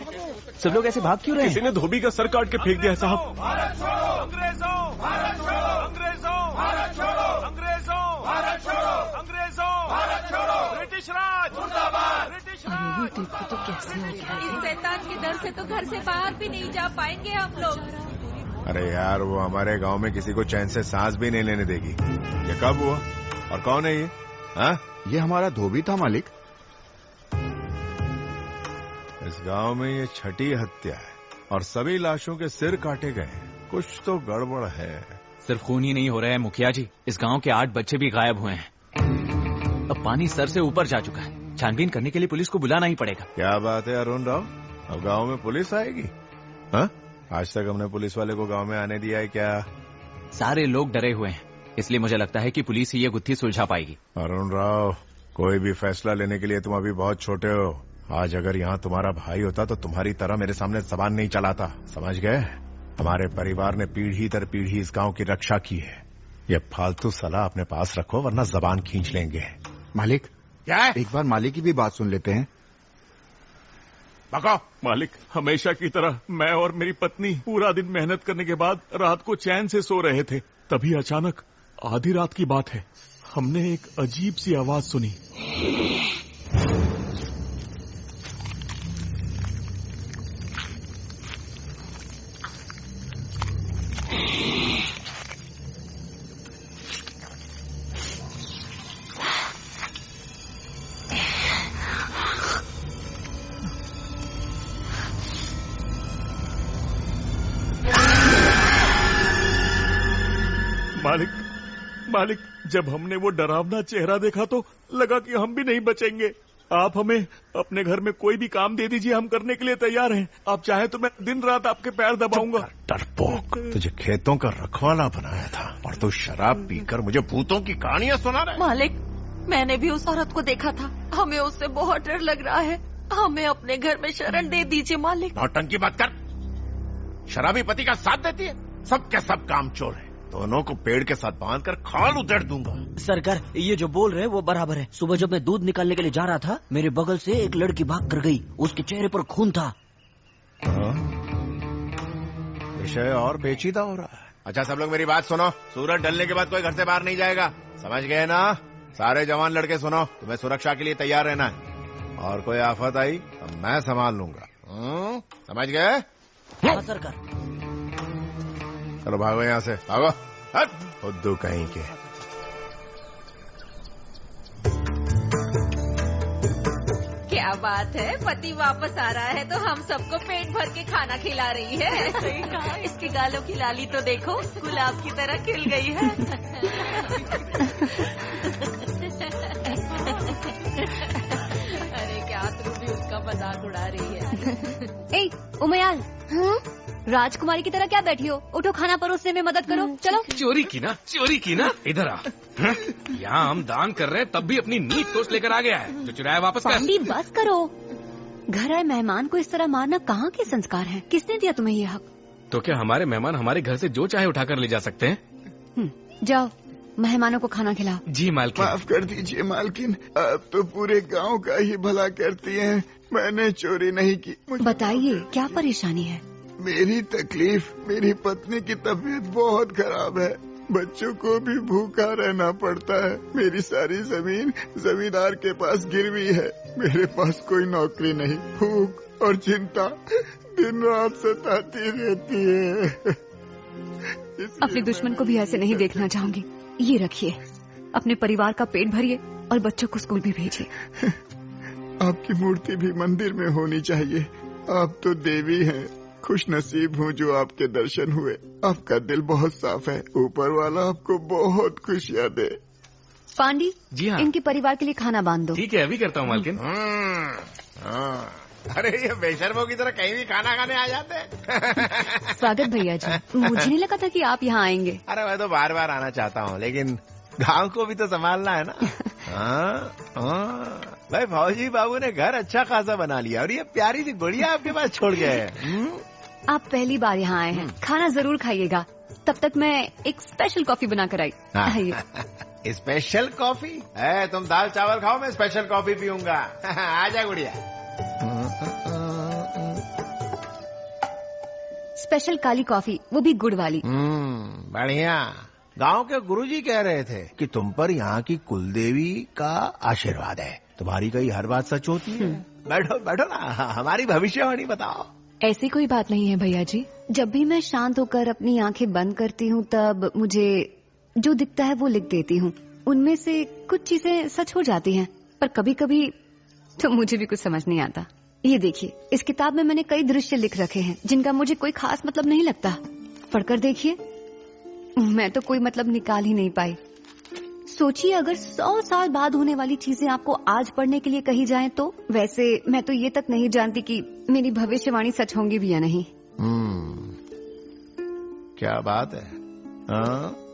सब लोग ऐसे भाग क्यों रहे हैं? किसी ने धोबी का सर काट के फेंक दिया है साहब। भारत छोड़ो अंग्रेजों, भारत छोड़ो अंग्रेजों, भारत छोड़ो अंग्रेजों, भारत छोड़ो अंग्रेजों, भारत छोड़ो ब्रिटिश राज मुर्दाबाद, ब्रिटिश राज। देखो तो कैसे हो गया। इस शैतान के डर से तो घर से बाहर भी नहीं जा पाएंगे हम लोग। अरे यार, वो हमारे गांव में किसी को चैन से सांस भी नहीं लेने देगी। ये कब हुआ और कौन है ये? हाँ, ये हमारा धोबी था मालिक। इस गांव में ये छठी हत्या है और सभी लाशों के सिर काटे गए हैं। कुछ तो गड़बड़ है। सिर्फ खून ही नहीं हो रहा है मुखिया जी, इस गांव के 8 बच्चे भी गायब हुए हैं। अब पानी सर से ऊपर जा चुका है। छानबीन करने के लिए पुलिस को बुलाना ही पड़ेगा। क्या बात है अरुण राव, अब गांव में पुलिस आएगी? हाँ, आज तक हमने पुलिस वाले को गांव में आने दिया है क्या? सारे लोग डरे हुए हैं, इसलिए मुझे लगता है कि पुलिस ही ये गुत्थी सुलझा पाएगी। अरुण राव, कोई भी फैसला लेने के लिए तुम अभी बहुत छोटे हो। आज अगर यहाँ तुम्हारा भाई होता तो तुम्हारी तरह मेरे सामने जबान नहीं चलाता, समझ गए? हमारे परिवार ने पीढ़ी दर पीढ़ी इस गांव की रक्षा की है। ये फालतू सलाह अपने पास रखो वरना जबान खींच लेंगे। मालिक, क्या है? एक बार मालिक की भी बात सुन लेते हैं। बको। मालिक, हमेशा की तरह मैं और मेरी पत्नी पूरा दिन मेहनत करने के बाद रात को चैन से सो रहे थे। तभी अचानक आधी रात की बात है, हमने एक अजीब सी आवाज सुनी। मालिक, जब हमने वो डरावना चेहरा देखा तो लगा कि हम भी नहीं बचेंगे। आप हमें अपने घर में कोई भी काम दे दीजिए, हम करने के लिए तैयार हैं। आप चाहे तो मैं दिन रात आपके पैर दबाऊंगा। डरपोक, तुझे खेतों का रखवाला बनाया था और तू शराब पीकर मुझे भूतों की कहानियां सुना रहा है। मालिक, मैंने भी उस औरत को देखा था, हमें उससे बहुत डर लग रहा है। हमें अपने घर में शरण दे दीजिए मालिक। नौटंकी मत कर। शराबी पति का साथ देती है, सब के सब काम चोर है। दोनों को पेड़ के साथ बांधकर खाल उधेड़ दूंगा। सरकार, ये जो बोल रहे हैं वो बराबर है। सुबह जब मैं दूध निकालने के लिए जा रहा था, मेरे बगल से एक लड़की भाग कर गई। उसके चेहरे पर खून था। विषय और पेचीदा हो रहा है। अच्छा, सब लोग मेरी बात सुनो। सूरज ढलने के बाद कोई घर से बाहर नहीं जाएगा, समझ गए ना? सारे जवान लड़के सुनो, तुम्हें सुरक्षा के लिए तैयार रहना है और कोई आफत आई तो मैं संभाल लूंगा। समझ गए? हाँ सरकार। चलो भागो यहाँ से, भागो। उद्दू कहीं के। क्या बात है, पति वापस आ रहा है तो हम सबको पेट भर के खाना खिला रही है। सही कहा। इसके गालों की लाली तो देखो, गुलाब की तरह खिल गई है। अरे क्या तू भी उसका मजाक उड़ा रही है। ए उमयाल, राजकुमारी की तरह क्या बैठी हो? उठो, खाना परोसने में मदद करो। चलो। चोरी की ना, इधर आ। यहाँ हम दान कर रहे हैं तब भी अपनी नीच सोच लेकर आ गया है। जो चुराया वापस कर। पांडी, बस करो। घर आए मेहमान को इस तरह मारना कहाँ के संस्कार हैं? किसने दिया तुम्हें ये हक? तो क्या हमारे मेहमान हमारे घर से जो चाहे उठाकर ले जा सकते हैं? जाओ, मेहमानों को खाना खिलाओ। जी मालकिन। माफ कर दीजिए मालकिन, आप तो पूरे गांव का ही भला करती हैं। मैंने चोरी नहीं की। बताइए क्या परेशानी है? मेरी तकलीफ, मेरी पत्नी की तबीयत बहुत खराब है। बच्चों को भी भूखा रहना पड़ता है। मेरी सारी जमीन जमींदार के पास गिरवी है। मेरे पास कोई नौकरी नहीं। भूख और चिंता दिन रात सताती रहती है। अपने दुश्मन को भी ऐसे नहीं देखना चाहूंगी। ये रखिए, अपने परिवार का पेट भरिए और बच्चों को स्कूल भी भेजिए। आपकी मूर्ति भी मंदिर में होनी चाहिए। आप तो देवी हैं। खुश नसीब हूँ जो आपके दर्शन हुए। आपका दिल बहुत साफ है। ऊपर वाला आपको बहुत खुशियाँ दे। पांडी जी हाँ। इनके परिवार के लिए खाना बांध दो। ठीक है, अभी करता हूँ मालकिन। अरे ये बेशर्मों की तरह कहीं भी खाना खाने आ जाते हैं। स्वागत भैया जी, मुझे नहीं लगा था कि आप यहाँ आएंगे। अरे मैं तो बार बार आना चाहता हूँ, लेकिन गांव को भी तो संभालना है ना। भाई फौजी बाबू ने घर अच्छा खासा बना लिया और ये प्यारी सी गुड़िया आपके पास छोड़ गए। आप पहली बार यहाँ आए हैं, खाना जरूर खाइएगा। तब तक मैं एक स्पेशल कॉफी बनाकर आई। आइए। Special coffee? तुम दाल चावल खाओ, मैं स्पेशल कॉफी पीऊंगा। आजा गुड़िया। स्पेशल काली कॉफी, वो भी गुड़ वाली। बढ़िया। गांव के गुरुजी कह रहे थे कि तुम पर यहाँ की कुलदेवी का आशीर्वाद है, तुम्हारी कहीं हर बात सच होती है। बैठो बैठो ना, हमारी भविष्यवाणी बताओ। ऐसी कोई बात नहीं है भैया जी। जब भी मैं शांत होकर अपनी आंखें बंद करती हूँ तब मुझे जो दिखता है वो लिख देती हूँ। उनमें से कुछ चीजें सच हो जाती हैं, पर कभी कभी तो मुझे भी कुछ समझ नहीं आता। ये देखिए, इस किताब में मैंने कई दृश्य लिख रखे हैं जिनका मुझे कोई खास मतलब नहीं लगता। पढ़कर देखिए, मैं तो कोई मतलब निकाल ही नहीं पाई। सोचिए, अगर 100 साल बाद होने वाली चीजें आपको आज पढ़ने के लिए कही जाएं तो। वैसे मैं तो ये तक नहीं जानती कि मेरी भविष्यवाणी सच होंगी भी या नहीं। क्या बात है।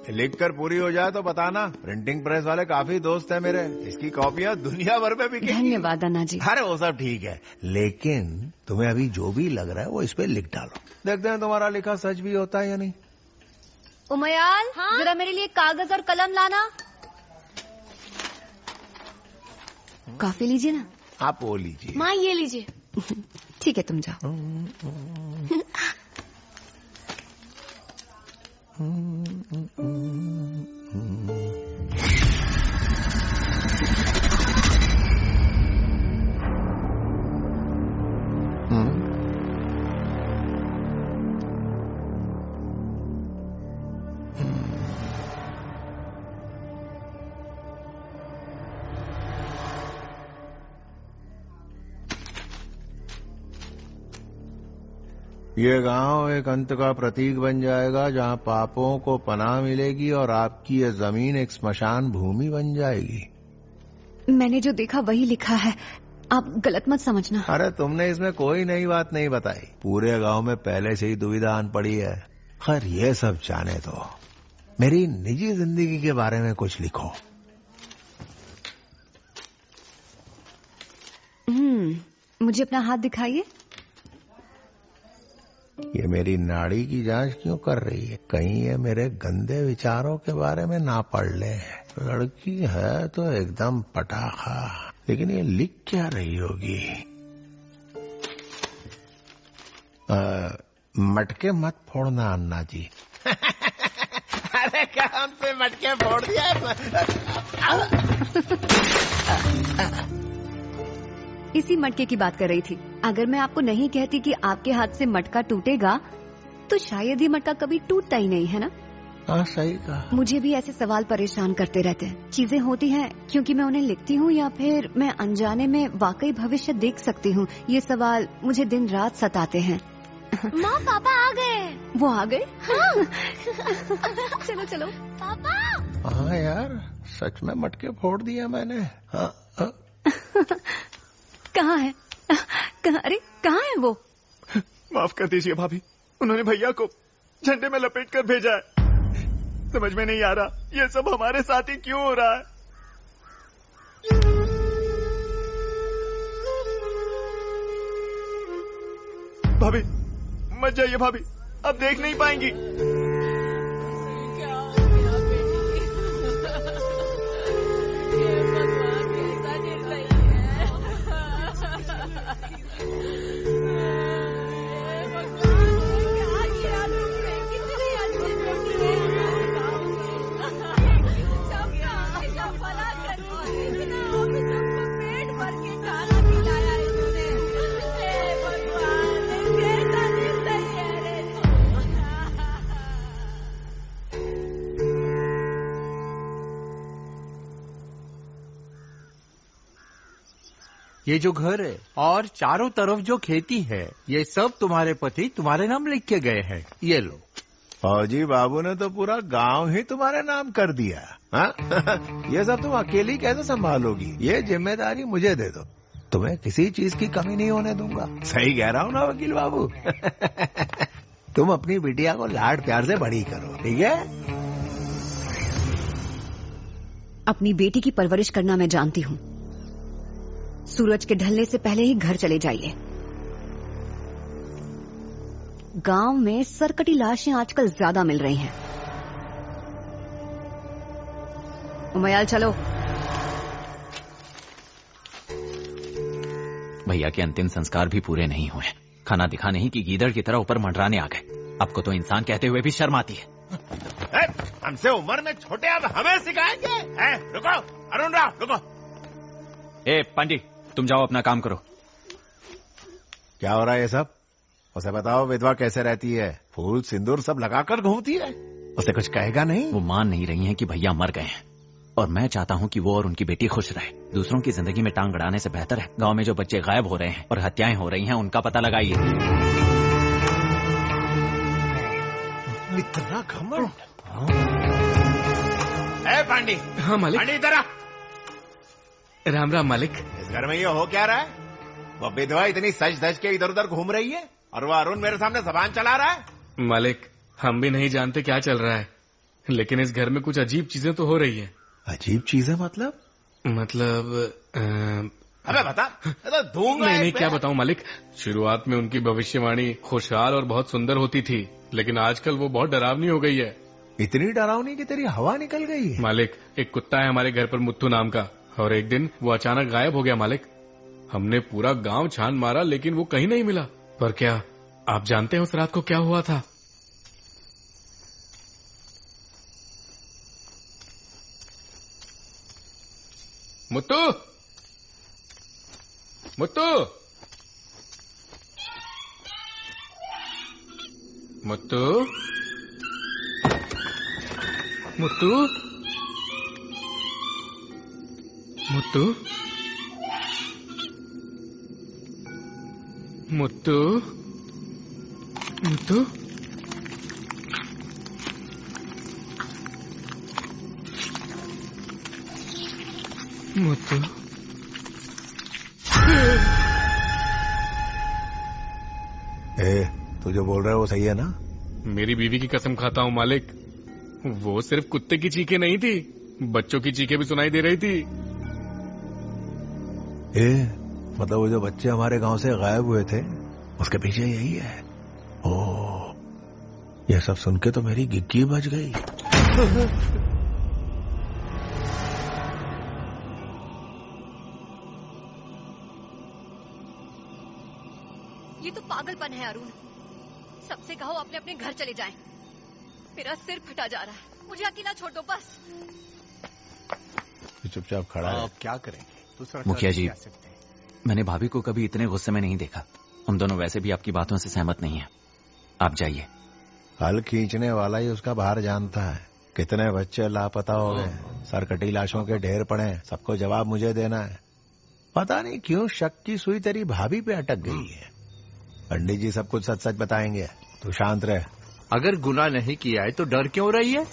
लिख कर पूरी हो जाए तो बताना। प्रिंटिंग प्रेस वाले काफी दोस्त हैं मेरे, इसकी कॉपियां दुनिया भर में बिकेंगी। धन्यवाद अन्ना जी। अरे वो सब ठीक है, लेकिन तुम्हें अभी जो भी लग रहा है वो इस पे लिख डालो। देखते हैं तुम्हारा लिखा सच भी होता है या नहीं। उमयाल, जरा मेरे लिए कागज और कलम लाना। कॉफी लीजिए ना। आप वो लीजिए। माँ ये लीजिए। ठीक है, तुम जाओ। ये गांव एक अंत का प्रतीक बन जाएगा जहां पापों को पनाह मिलेगी और आपकी ये जमीन एक स्मशान भूमि बन जाएगी। मैंने जो देखा वही लिखा है, आप गलत मत समझना। अरे तुमने इसमें कोई नई बात नहीं बताई, पूरे गांव में पहले से ही दुविधा आन पड़ी है। खैर ये सब जाने दो, मेरी निजी जिंदगी के बारे में कुछ लिखो। मुझे अपना हाथ दिखाइए। ये मेरी नाड़ी की जांच क्यों कर रही है? कहीं ये मेरे गंदे विचारों के बारे में ना पढ़ ले। लड़की है तो एकदम पटाखा, लेकिन ये लिख क्या रही होगी? मटके मत फोड़ना अन्ना जी। अरे काम पे मटके फोड़ दिया। इसी मटके की बात कर रही थी। अगर मैं आपको नहीं कहती कि आपके हाथ से मटका टूटेगा तो शायद ये मटका कभी टूटता ही नहीं, है ना? हाँ, सही कहा। मुझे भी ऐसे सवाल परेशान करते रहते हैं। चीजें होती हैं क्योंकि मैं उन्हें लिखती हूँ या फिर मैं अनजाने में वाकई भविष्य देख सकती हूँ। ये सवाल मुझे दिन रात सताते हैं। माँ, पापा आ गए। वो आ गए? हाँ। चलो चलो। पापा। हाँ यार, सच में मटके फोड़ दिया मैंने। हाँ। कहाँ है? अरे कहाँ है वो? माफ कर दीजिए भाभी, उन्होंने भैया को झंडे में लपेट कर भेजा है। समझ में नहीं आ रहा ये सब हमारे साथ ही क्यों हो रहा है। भाभी मत जाइए भाभी, अब देख नहीं पाएंगी। ये जो घर है और चारों तरफ जो खेती है, ये सब तुम्हारे पति तुम्हारे नाम लिख के गए हैं। ये लो। फौजी बाबू ने तो पूरा गांव ही तुम्हारे नाम कर दिया। हाँ? ये सब तुम अकेली कैसे संभालोगी? ये जिम्मेदारी मुझे दे दो, तुम्हें किसी चीज की कमी नहीं होने दूंगा। सही कह रहा हूँ ना वकील बाबू? तुम अपनी बिटिया को लाड प्यार से बड़ी करो, ठीक है? अपनी बेटी की परवरिश करना मैं जानती हूँ। सूरज के ढलने से पहले ही घर चले जाइए। गांव में सरकटी लाशें आजकल ज्यादा मिल रही हैं। उमयाल चलो। भैया के अंतिम संस्कार भी पूरे नहीं हुए। खाना दिखाने ही कि गीदड़ की तरह ऊपर मंडराने आ गए। आपको तो इंसान कहते हुए भी शर्म आती है। हमसे उम्र में छोटे, अब हमें सिखाएंगे? रुको अरुण राव, रुको। ए पांडी, तुम जाओ अपना काम करो। क्या हो रहा है ये सब? उसे बताओ विधवा कैसे रहती है? फूल सिंदूर सब लगाकर घूमती है। उसे कुछ कहेगा नहीं? वो मान नहीं रही हैं कि भैया मर गए हैं, और मैं चाहता हूं कि वो और उनकी बेटी खुश रहे। दूसरों की जिंदगी में टांग अड़ाने से बेहतर है गांव में जो बच्चे गायब हो रहे हैं और हत्याएं हो रही हैं उनका पता लगाइए। इतना घमंड। पांडी। हाँ मालिक। पांडी इधर आ। राम राम मालिक। इस घर में ये हो क्या रहा है? वो विधवा इतनी सज धज के इधर उधर घूम रही है और वो अरुण मेरे सामने जबान चला रहा है। मालिक, हम भी नहीं जानते क्या चल रहा है, लेकिन इस घर में कुछ अजीब चीजें तो हो रही हैं। अजीब चीजें मतलब? अबे बता। दूंगा। नहीं क्या बताऊं मालिक। शुरुआत में उनकी भविष्यवाणी खुशहाल और बहुत सुंदर होती थी, लेकिन आजकल वो बहुत डरावनी हो गई है। इतनी डरावनी कि तेरी हवा निकल गई है। मालिक, एक कुत्ता है हमारे घर पर मुत्तू नाम का, और एक दिन वो अचानक गायब हो गया मालिक। हमने पूरा गांव छान मारा लेकिन वो कहीं नहीं मिला। पर क्या आप जानते हैं उस रात को क्या हुआ था? मुत्तू, मुत्तू, मुत्तू, मुत्तू, मुत्तू, मुत्तू, मुत्तू, मुत्तू। तू जो बोल रहा है वो सही है ना? मेरी बीवी की कसम खाता हूँ मालिक, वो सिर्फ कुत्ते की चीखें नहीं थी, बच्चों की चीखें भी सुनाई दे रही थी। मतलब वो जो बच्चे हमारे गांव से गायब हुए थे उसके पीछे यही है। ओह, ये सब सुन के तो मेरी गिग्गी बच गई। ये तो पागलपन है अरुण। सबसे कहो अपने अपने घर चले जाएं। मेरा सिर फटा जा रहा है, मुझे अकेला छोड़ दो बस। चुपचाप खड़ा है। क्या करेंगे? मुखिया जी, मैंने भाभी को कभी इतने गुस्से में नहीं देखा। हम दोनों वैसे भी आपकी बातों से सहमत नहीं हैं। आप जाइए। हल खींचने वाला ही उसका बाहर जानता है। कितने बच्चे लापता हो गए, सरकटी लाशों के ढेर पड़े, सबको जवाब मुझे देना है। पता नहीं क्यों शक की सुई तेरी भाभी पे अटक गई है। पंडित जी सब कुछ सच सच बताएंगे, तू शांत रह। अगर गुनाह नहीं किया है तो डर क्यों रही है?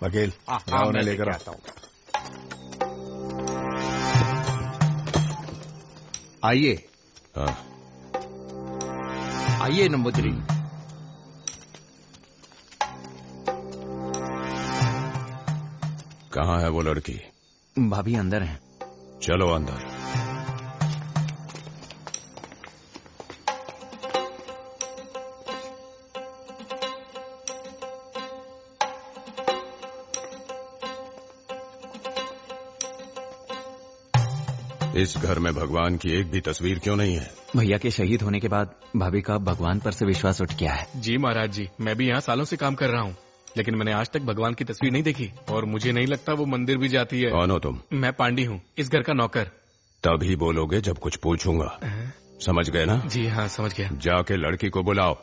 वकील, उन्हें लेकर आता हूँ। आइए। आइए नंबूदरी। कहाँ है वो लड़की? भाभी अंदर हैं। चलो अंदर। इस घर में भगवान की एक भी तस्वीर क्यों नहीं है? भैया के शहीद होने के बाद भाभी का भगवान पर से विश्वास उठ गया है। जी महाराज जी, मैं भी यहाँ सालों से काम कर रहा हूँ, लेकिन मैंने आज तक भगवान की तस्वीर नहीं देखी, और मुझे नहीं लगता वो मंदिर भी जाती है। कौन हो तुम? मैं पांडी हूँ, इस घर का नौकर। तभी बोलोगे जब कुछ पूछूंगा। समझ गए ना? जी हाँ, समझ गया। जाके लड़की को बुलाओ।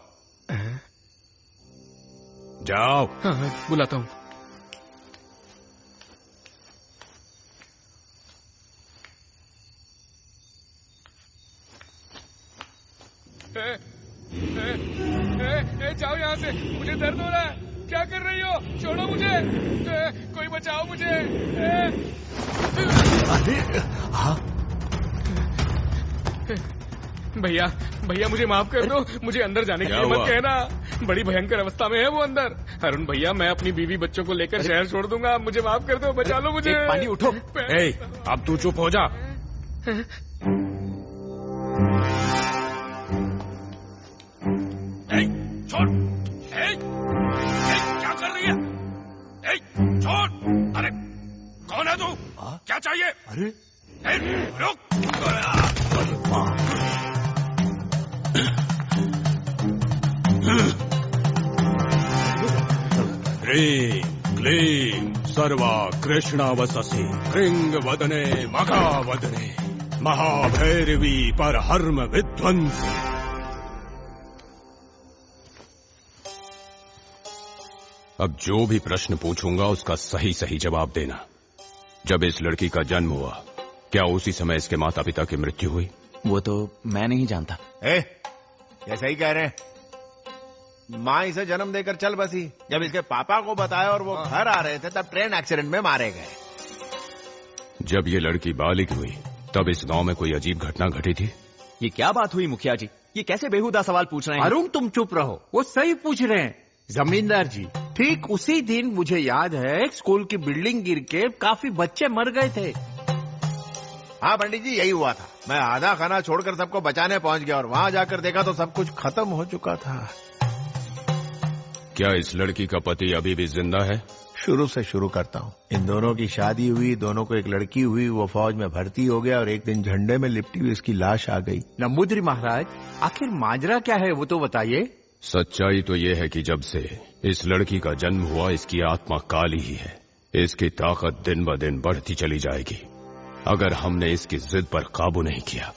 जाओ। हाँ, बुलाता हूँ। जाओ यहाँ से, मुझे दर्द हो रहा है। क्या कर रही हो? छोड़ो मुझे, कोई बचाओ मुझे। अरे हाँ भैया भैया मुझे माफ कर दो, मुझे अंदर जाने के लिए मत कहना। बड़ी भयंकर अवस्था में है वो अंदर। अरुण भैया मैं अपनी बीवी बच्चों को लेकर शहर छोड़ दूंगा, मुझे माफ कर दो, बचा लो मुझे। पानी उठो। अब तू चुप हो जा। छोड़, क्या कर रही है? छोड़, अरे कौन है तू? क्या चाहिए? अरे रुक। ह्रीं क्लीं सर्वा कृष्णा वससि कृंग वदने मघा वदने महाभैरवी पर हर्म विध्वंसी। अब जो भी प्रश्न पूछूंगा उसका सही सही जवाब देना। जब इस लड़की का जन्म हुआ क्या उसी समय इसके माता पिता की मृत्यु हुई? वो तो मैं नहीं जानता। ये सही कह रहे हैं। माँ इसे जन्म देकर चल बसी। जब इसके पापा को बताया और वो घर आ रहे थे तब ट्रेन एक्सीडेंट में मारे गए। जब ये लड़की बालिग हुई तब इस गांव में कोई अजीब घटना घटी थी? ये क्या बात हुई मुखिया जी? ये कैसे बेहुदा सवाल पूछ रहे हैं? अरुण तुम चुप रहो, वो सही पूछ रहे हैं। जमींदार जी, ठीक उसी दिन मुझे याद है स्कूल की बिल्डिंग गिर के काफी बच्चे मर गए थे। हाँ पंडित जी यही हुआ था। मैं आधा खाना छोड़कर सबको बचाने पहुंच गया और वहां जाकर देखा तो सब कुछ खत्म हो चुका था। क्या इस लड़की का पति अभी भी जिंदा है? शुरू से शुरू करता हूँ। इन दोनों की शादी हुई, दोनों को एक लड़की हुई, वो फौज में भर्ती हो गया और एक दिन झंडे में लिपटी हुई इसकी लाश आ गई। नंबूदरी महाराज, आखिर माजरा क्या है वो तो बताइए। सच्चाई तो ये है कि जब से इस लड़की का जन्म हुआ इसकी आत्मा काली ही है। इसकी ताकत दिन ब दिन बढ़ती चली जाएगी। अगर हमने इसकी जिद पर काबू नहीं किया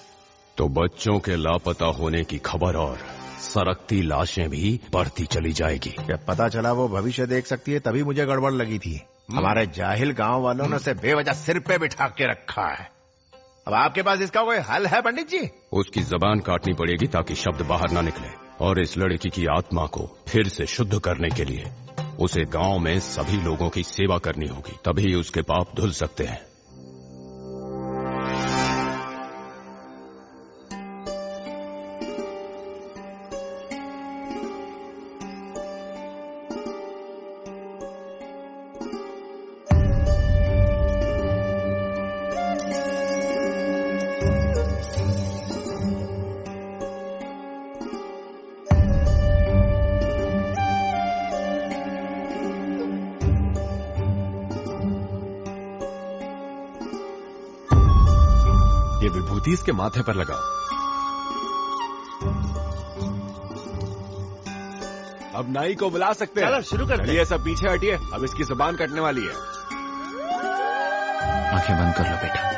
तो बच्चों के लापता होने की खबर और सरकती लाशें भी बढ़ती चली जाएगी। जब पता चला वो भविष्य देख सकती है तभी मुझे गड़बड़ लगी थी। हमारे जाहिल गांव वालों ने उसे बेवजह सिर पे बिठा के रखा है। अब आपके पास इसका कोई हल है पंडित जी? उसकी जबान काटनी पड़ेगी ताकि शब्द बाहर ना निकले, और इस लड़की की आत्मा को फिर से शुद्ध करने के लिए उसे गांव में सभी लोगों की सेवा करनी होगी, तभी उसके पाप धुल सकते हैं। विभूति इसके माथे पर लगाओ। अब नाई को बुला सकते हैं। चलो शुरू करते हैं। सब पीछे हटिए, अब इसकी जुबान कटने वाली है। आंखें बंद कर लो बेटा।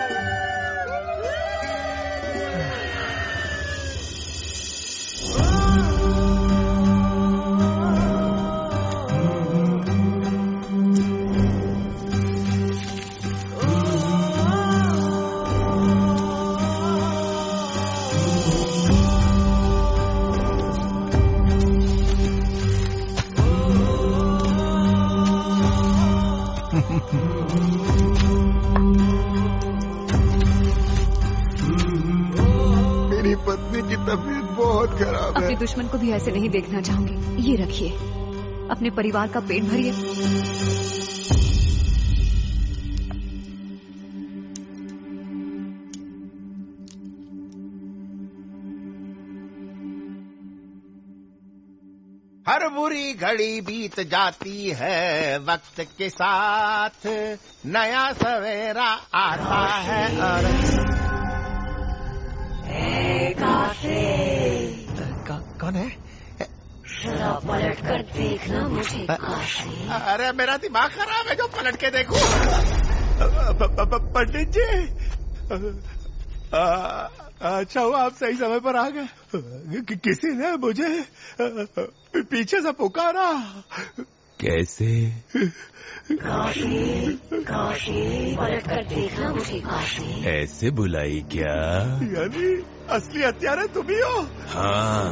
मेरी पत्नी की तबीयत बहुत खराब है। अपने दुश्मन को भी ऐसे नहीं देखना चाहूंगी। ये रखिए, अपने परिवार का पेट भरिए। हर बुरी घड़ी बीत जाती है, वक्त के साथ नया सवेरा आता है। और कौन है? पलट कर देखना मुझे। अरे मेरा दिमाग खराब है जो पलट के देखूं। पंडित जी, अच्छा हुआ आप सही समय पर आ गए। किसी ने मुझे पीछे से पुकारा। कैसे? काशी, काशी, पलट कर देखना मुझे काशी। ऐसे बुलाई क्या? यानी असली हत्यारा तुम ही हो? हाँ।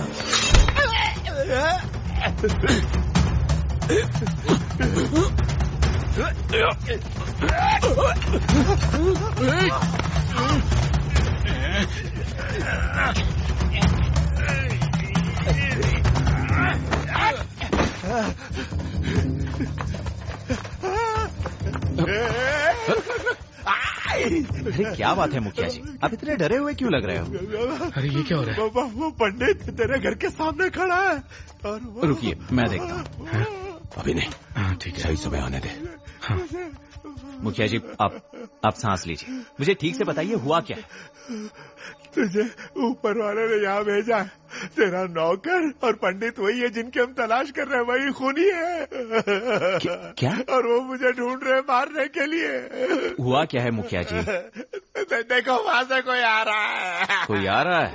अरे क्या बात है मुखिया जी, आप इतने डरे हुए क्यों लग रहे हो? अरे ये क्या हो रहा है? वो पंडित तेरे घर के सामने खड़ा है और रुकिए मैं देखता हूँ। अभी नहीं, ठीक है, सही समय आने दे। मुखिया जी आप सांस लीजिए, मुझे ठीक से बताइए हुआ क्या है? तुझे ऊपर वाले ने यहाँ भेजा है। तेरा नौकर और पंडित वही है जिनकी हम तलाश कर रहे हैं, वही खूनी है। क्या? और वो मुझे ढूंढ रहे मारने के लिए। हुआ क्या है मुखिया जी? देखो वहां से कोई आ रहा है। कोई आ रहा है?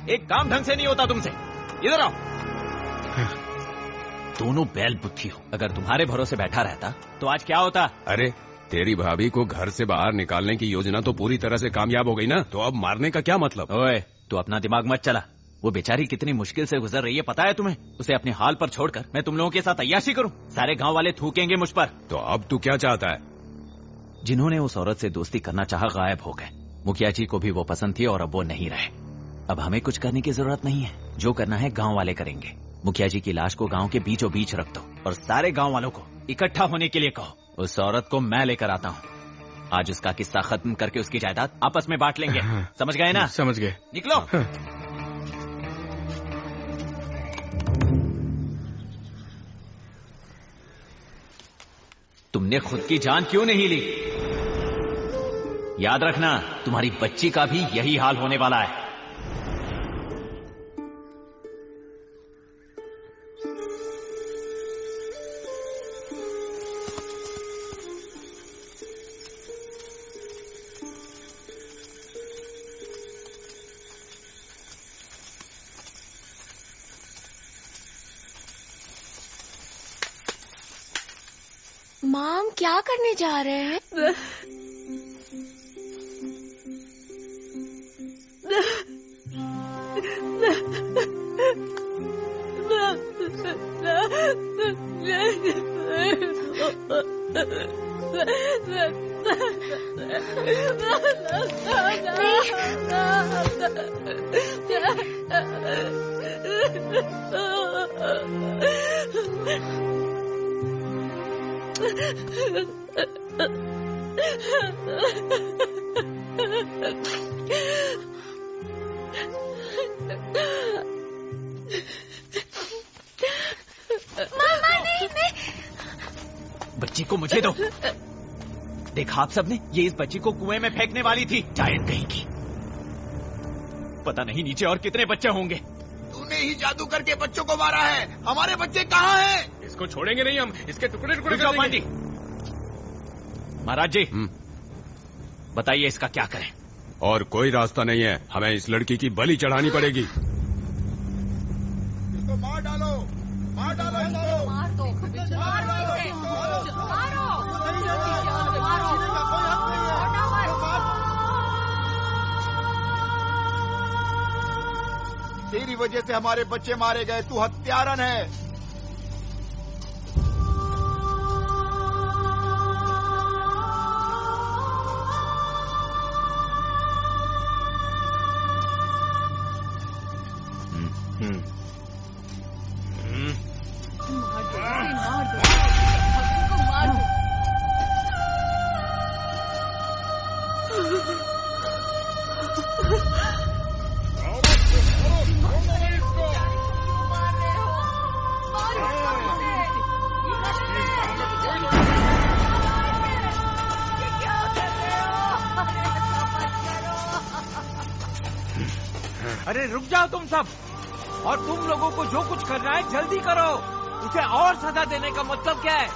एक काम ढंग से नहीं होता तुमसे, इधर आओ। दोनों बैल बुद्धि हो, अगर तुम्हारे भरोसे बैठा रहता तो आज क्या होता? अरे तेरी भाभी को घर से बाहर निकालने की योजना तो पूरी तरह से कामयाब हो गई ना, तो अब मारने का क्या मतलब? ओए तू अपना दिमाग मत चला, वो बेचारी कितनी मुश्किल से गुजर रही है पता है तुम्हें? उसे अपने हाल पर छोड़कर मैं तुम लोगों के साथ अय्याशी करूं? सारे गांव वाले थूकेंगे मुझ पर। तो अब तू क्या चाहता है? जिन्होंने उस औरत से दोस्ती करना चाहा गायब हो गए। मुखिया जी को भी वो पसंद थी और अब वो नहीं रहे। अब हमें कुछ करने की जरूरत नहीं है, जो करना है गांव वाले करेंगे। मुखिया जी की लाश को गांव के बीचों बीच रख दो और सारे गांव वालों को इकट्ठा होने के लिए कहो। उस औरत को मैं लेकर आता हूँ। आज उसका किस्सा खत्म करके उसकी जायदाद आपस में बांट लेंगे। समझ गए ना? समझ गए। निकलो। तुमने खुद की जान क्यों नहीं ली? याद रखना तुम्हारी बच्ची का भी यही हाल होने वाला है। माम क्या करने जा रहे हैं? बच्ची को मुझे दो। देखा आप सबने, ये इस बच्ची को कुएं में फेंकने वाली थी। जायन कहीं की। पता नहीं नीचे और कितने बच्चे होंगे। तूने ही जादू करके बच्चों को मारा है। हमारे बच्चे कहाँ हैं? इसको छोड़ेंगे नहीं हम, इसके टुकड़े टुकड़े कर देंगे। महाराज जी बताइए इसका क्या करें? और कोई रास्ता नहीं है, हमें इस लड़की की बलि चढ़ानी पड़ेगी। इसको मार डालो, मार डालो इसको। मार दो, तेरी वजह से हमारे बच्चे मारे गए, तू हत्यारन है। अरे रुक जाओ तुम सब, और तुम लोगों को जो कुछ करना है जल्दी करो। उसे और सजा देने का मतलब क्या है?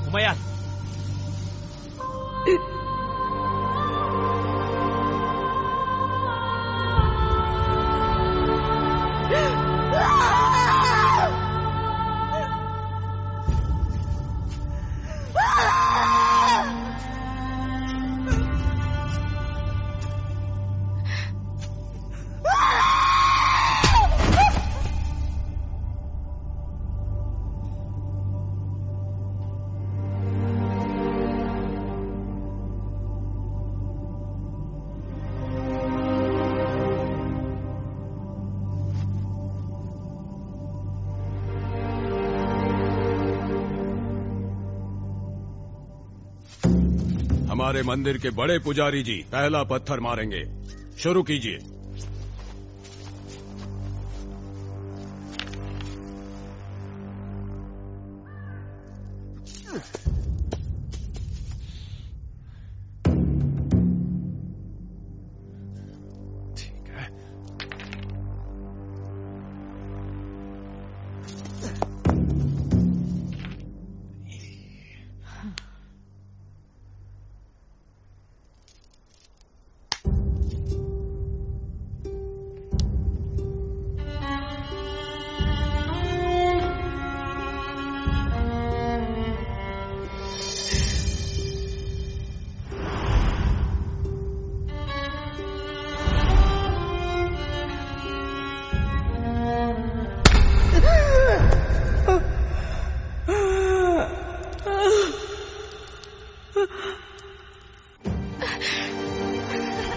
उमैया हमारे मंदिर के बड़े पुजारी जी पहला पत्थर मारेंगे। शुरू कीजिए।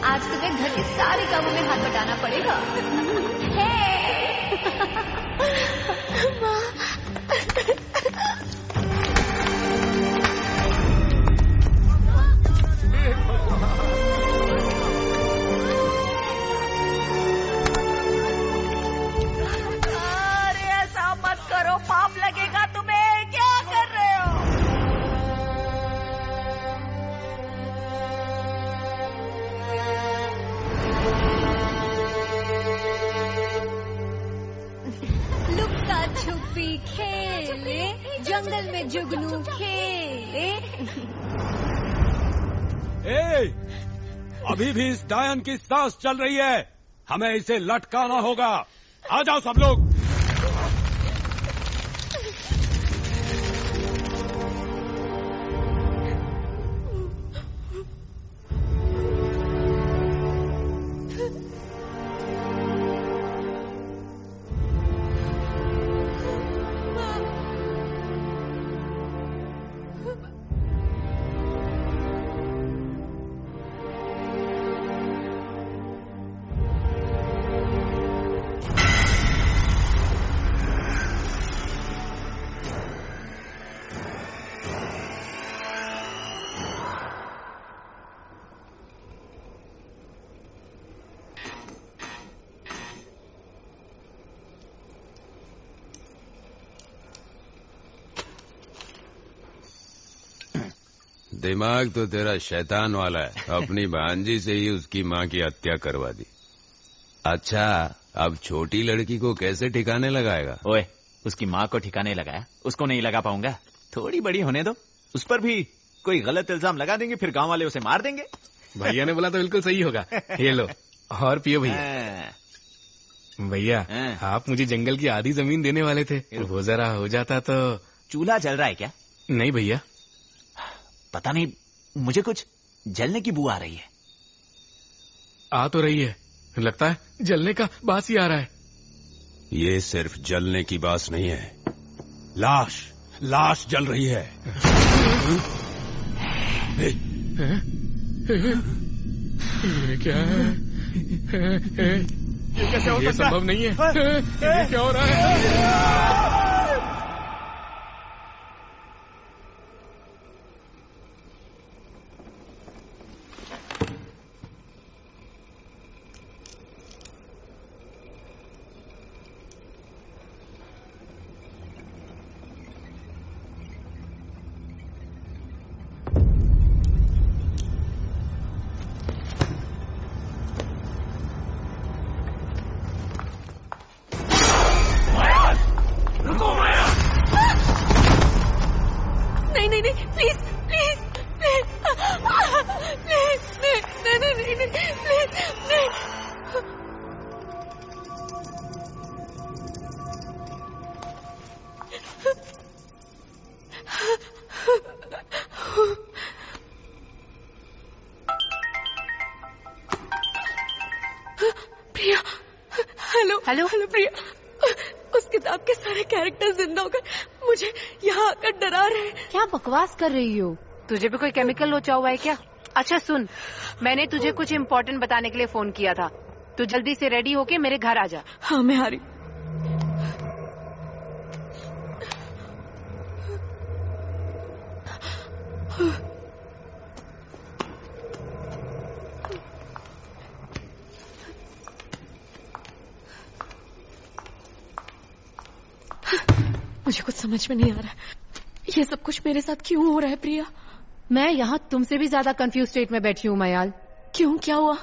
आज तुम्हें घर के सारे कामों में हाथ बटाना पड़ेगा। अरे ऐसा मत करो, पाप लगेगा तुम्हें। क्या कर रहे हो? लुक्का छुपी खेले, जंगल में जुगनू खेले। अभी भी इस डायन की सांस चल रही है, हमें इसे लटकाना होगा। आ जाओ सब लोग। दिमाग तो तेरा शैतान वाला है, अपनी भांजी से ही उसकी माँ की हत्या करवा दी। अच्छा, अब छोटी लड़की को कैसे ठिकाने लगाएगा? ओए, उसकी माँ को ठिकाने लगाया, उसको नहीं लगा पाऊंगा। थोड़ी बड़ी होने दो, उस पर भी कोई गलत इल्जाम लगा देंगे, फिर गांव वाले उसे मार देंगे। भैया ने बोला तो बिल्कुल सही होगा। ये लो और पियो भैया। भैया आप मुझे जंगल की आधी जमीन देने वाले थे, वो जरा हो जाता तो। चूल्हा जल रहा है क्या? नहीं भैया, पता नहीं, मुझे कुछ जलने की बू आ रही है। आ तो रही है, लगता है जलने का बास ही आ रहा है। ये सिर्फ जलने की बास नहीं है, लाश जल रही है। ये क्या है? ये कैसे हो सकता है? संभव नहीं है। ये क्या हो रहा है? हेलो प्रिया, उस किताब के सारे कैरेक्टर जिंदा हो गए, मुझे यहाँ आकर डरा रहे हैं। क्या बकवास कर रही हो? तुझे भी कोई केमिकल लोचा हुआ है क्या? अच्छा सुन, मैंने तुझे कुछ इम्पोर्टेंट बताने के लिए फोन किया था। तू जल्दी से रेडी होके मेरे घर आ जा। हाँ मैं आ रही। मुझे कुछ समझ में नहीं आ रहा है। ये सब कुछ मेरे साथ क्यों हो रहा है प्रिया? मैं यहाँ तुमसे भी ज्यादा कंफ्यूज स्टेट में बैठी हूँ मयाल। क्यों, क्या हुआ?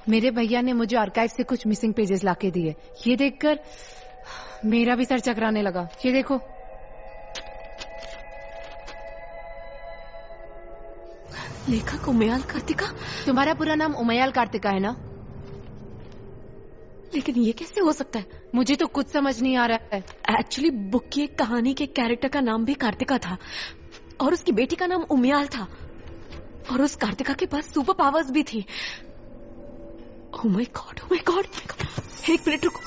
मेरे भैया ने मुझे आर्काइव से कुछ मिसिंग पेजेस लाके दिए। ये देखकर मेरा भी सर चकराने लगा। ये देखो। लेखक उमयाल कार्तिका? तुम्हारा पूरा नाम उमयाल कार्तिका है ना? लेकिन ये कैसे हो सकता है? मुझे तो कुछ समझ नहीं आ रहा है। एक्चुअली बुक की एक कहानी के कैरेक्टर का नाम भी कार्तिका था और उसकी बेटी का नाम उमयाल था और उस कार्तिका के पास सुपर पावर्स भी थी। Oh my God, oh my God. एक मिनट रुको।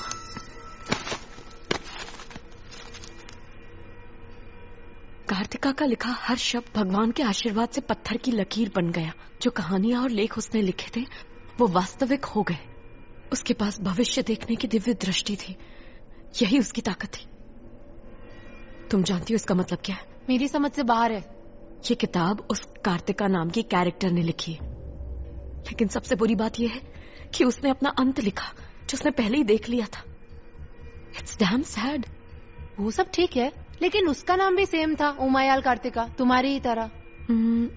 कार्तिका का लिखा हर शब्द भगवान के आशीर्वाद से पत्थर की लकीर बन गया। जो कहानियां और लेख उसने लिखे थे वो वास्तविक हो गए। उसके पास भविष्य देखने की दिव्य दृष्टि थी। यही उसकी ताकत थी। तुम जानती हो इसका मतलब क्या है? मेरी समझ से बाहर है। ये किताब उस कार्तिका नाम की कैरेक्टर ने लिखी है, लेकिन सबसे बुरी बात यह है कि उसने अपना अंत लिखा जो उसने पहले ही देख लिया था। It's damn sad. वो सब ठीक है, लेकिन उसका नाम भी सेम था, उमयाल कार्तिका, तुम्हारी ही तरह।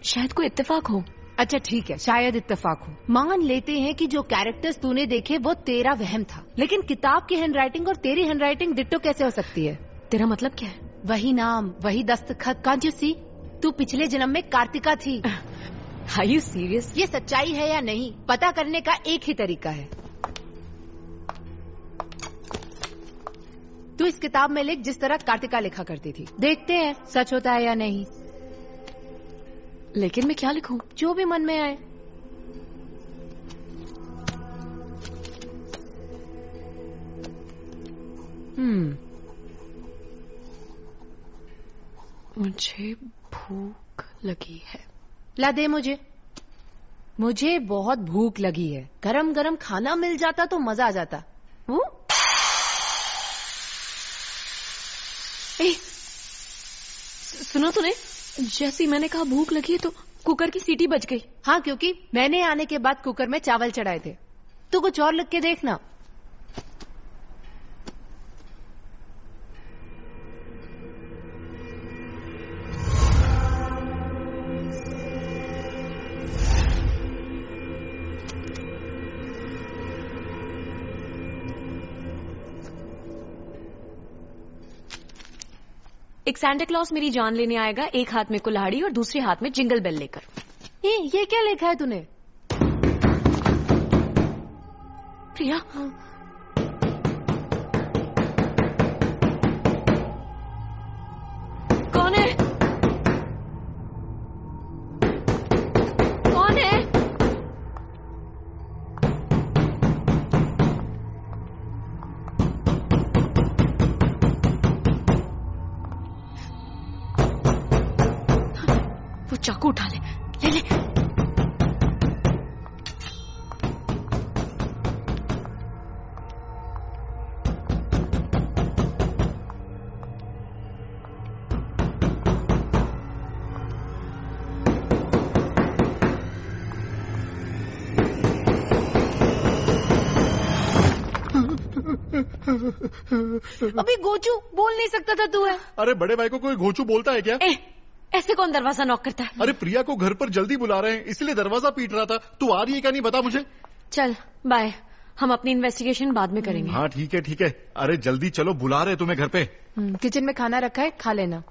शायद कोई इत्तेफाक हो। अच्छा ठीक है, शायद इत्तेफाक हो। मान लेते हैं कि जो कैरेक्टर्स तूने देखे वो तेरा वहम था, लेकिन किताब की हैंडराइटिंग और तेरी हैंडराइटिंग डिट्टो कैसे हो सकती है? तेरा मतलब क्या है? वही नाम, वही दस्तखत। Can't you see? तू पिछले जन्म में कार्तिका थी। Are you serious? ये सच्चाई है या नहीं पता करने का एक ही तरीका है। तू इस किताब में लिख जिस तरह कार्तिका लिखा करती थी। देखते हैं सच होता है या नहीं। लेकिन मैं क्या लिखूं? जो भी मन में आए। मुझे भूख लगी है। ला दे मुझे। मुझे बहुत भूख लगी है। गरम गरम खाना मिल जाता तो मजा आ जाता। सुनो तूने, जैसी मैंने कहा भूख लगी है तो कुकर की सीटी बज गई। हाँ, क्योंकि मैंने आने के बाद कुकर में चावल चढ़ाए थे। तू कुछ और लिख के देखना। एक सांता क्लॉज मेरी जान लेने आएगा, एक हाथ में कुल्हाड़ी और दूसरे हाथ में जिंगल बेल लेकर। ये क्या लिखा है तूने? प्रिया, कौन है? कौन है? वो चाकू उठा ले, ले ले। अभी गोचू बोल नहीं सकता था तू है। अरे बड़े भाई को कोई गोचू बोलता है क्या? ऐसे कौन दरवाजा नॉक करता है? अरे प्रिया को घर पर जल्दी बुला रहे हैं इसलिए दरवाजा पीट रहा था। तू आ रही है क्या नहीं बता मुझे। चल बाय, हम अपनी इन्वेस्टिगेशन बाद में करेंगे। हाँ ठीक है ठीक है। अरे जल्दी चलो, बुला रहे तुम्हें घर पे। किचन में खाना रखा है, खा लेना।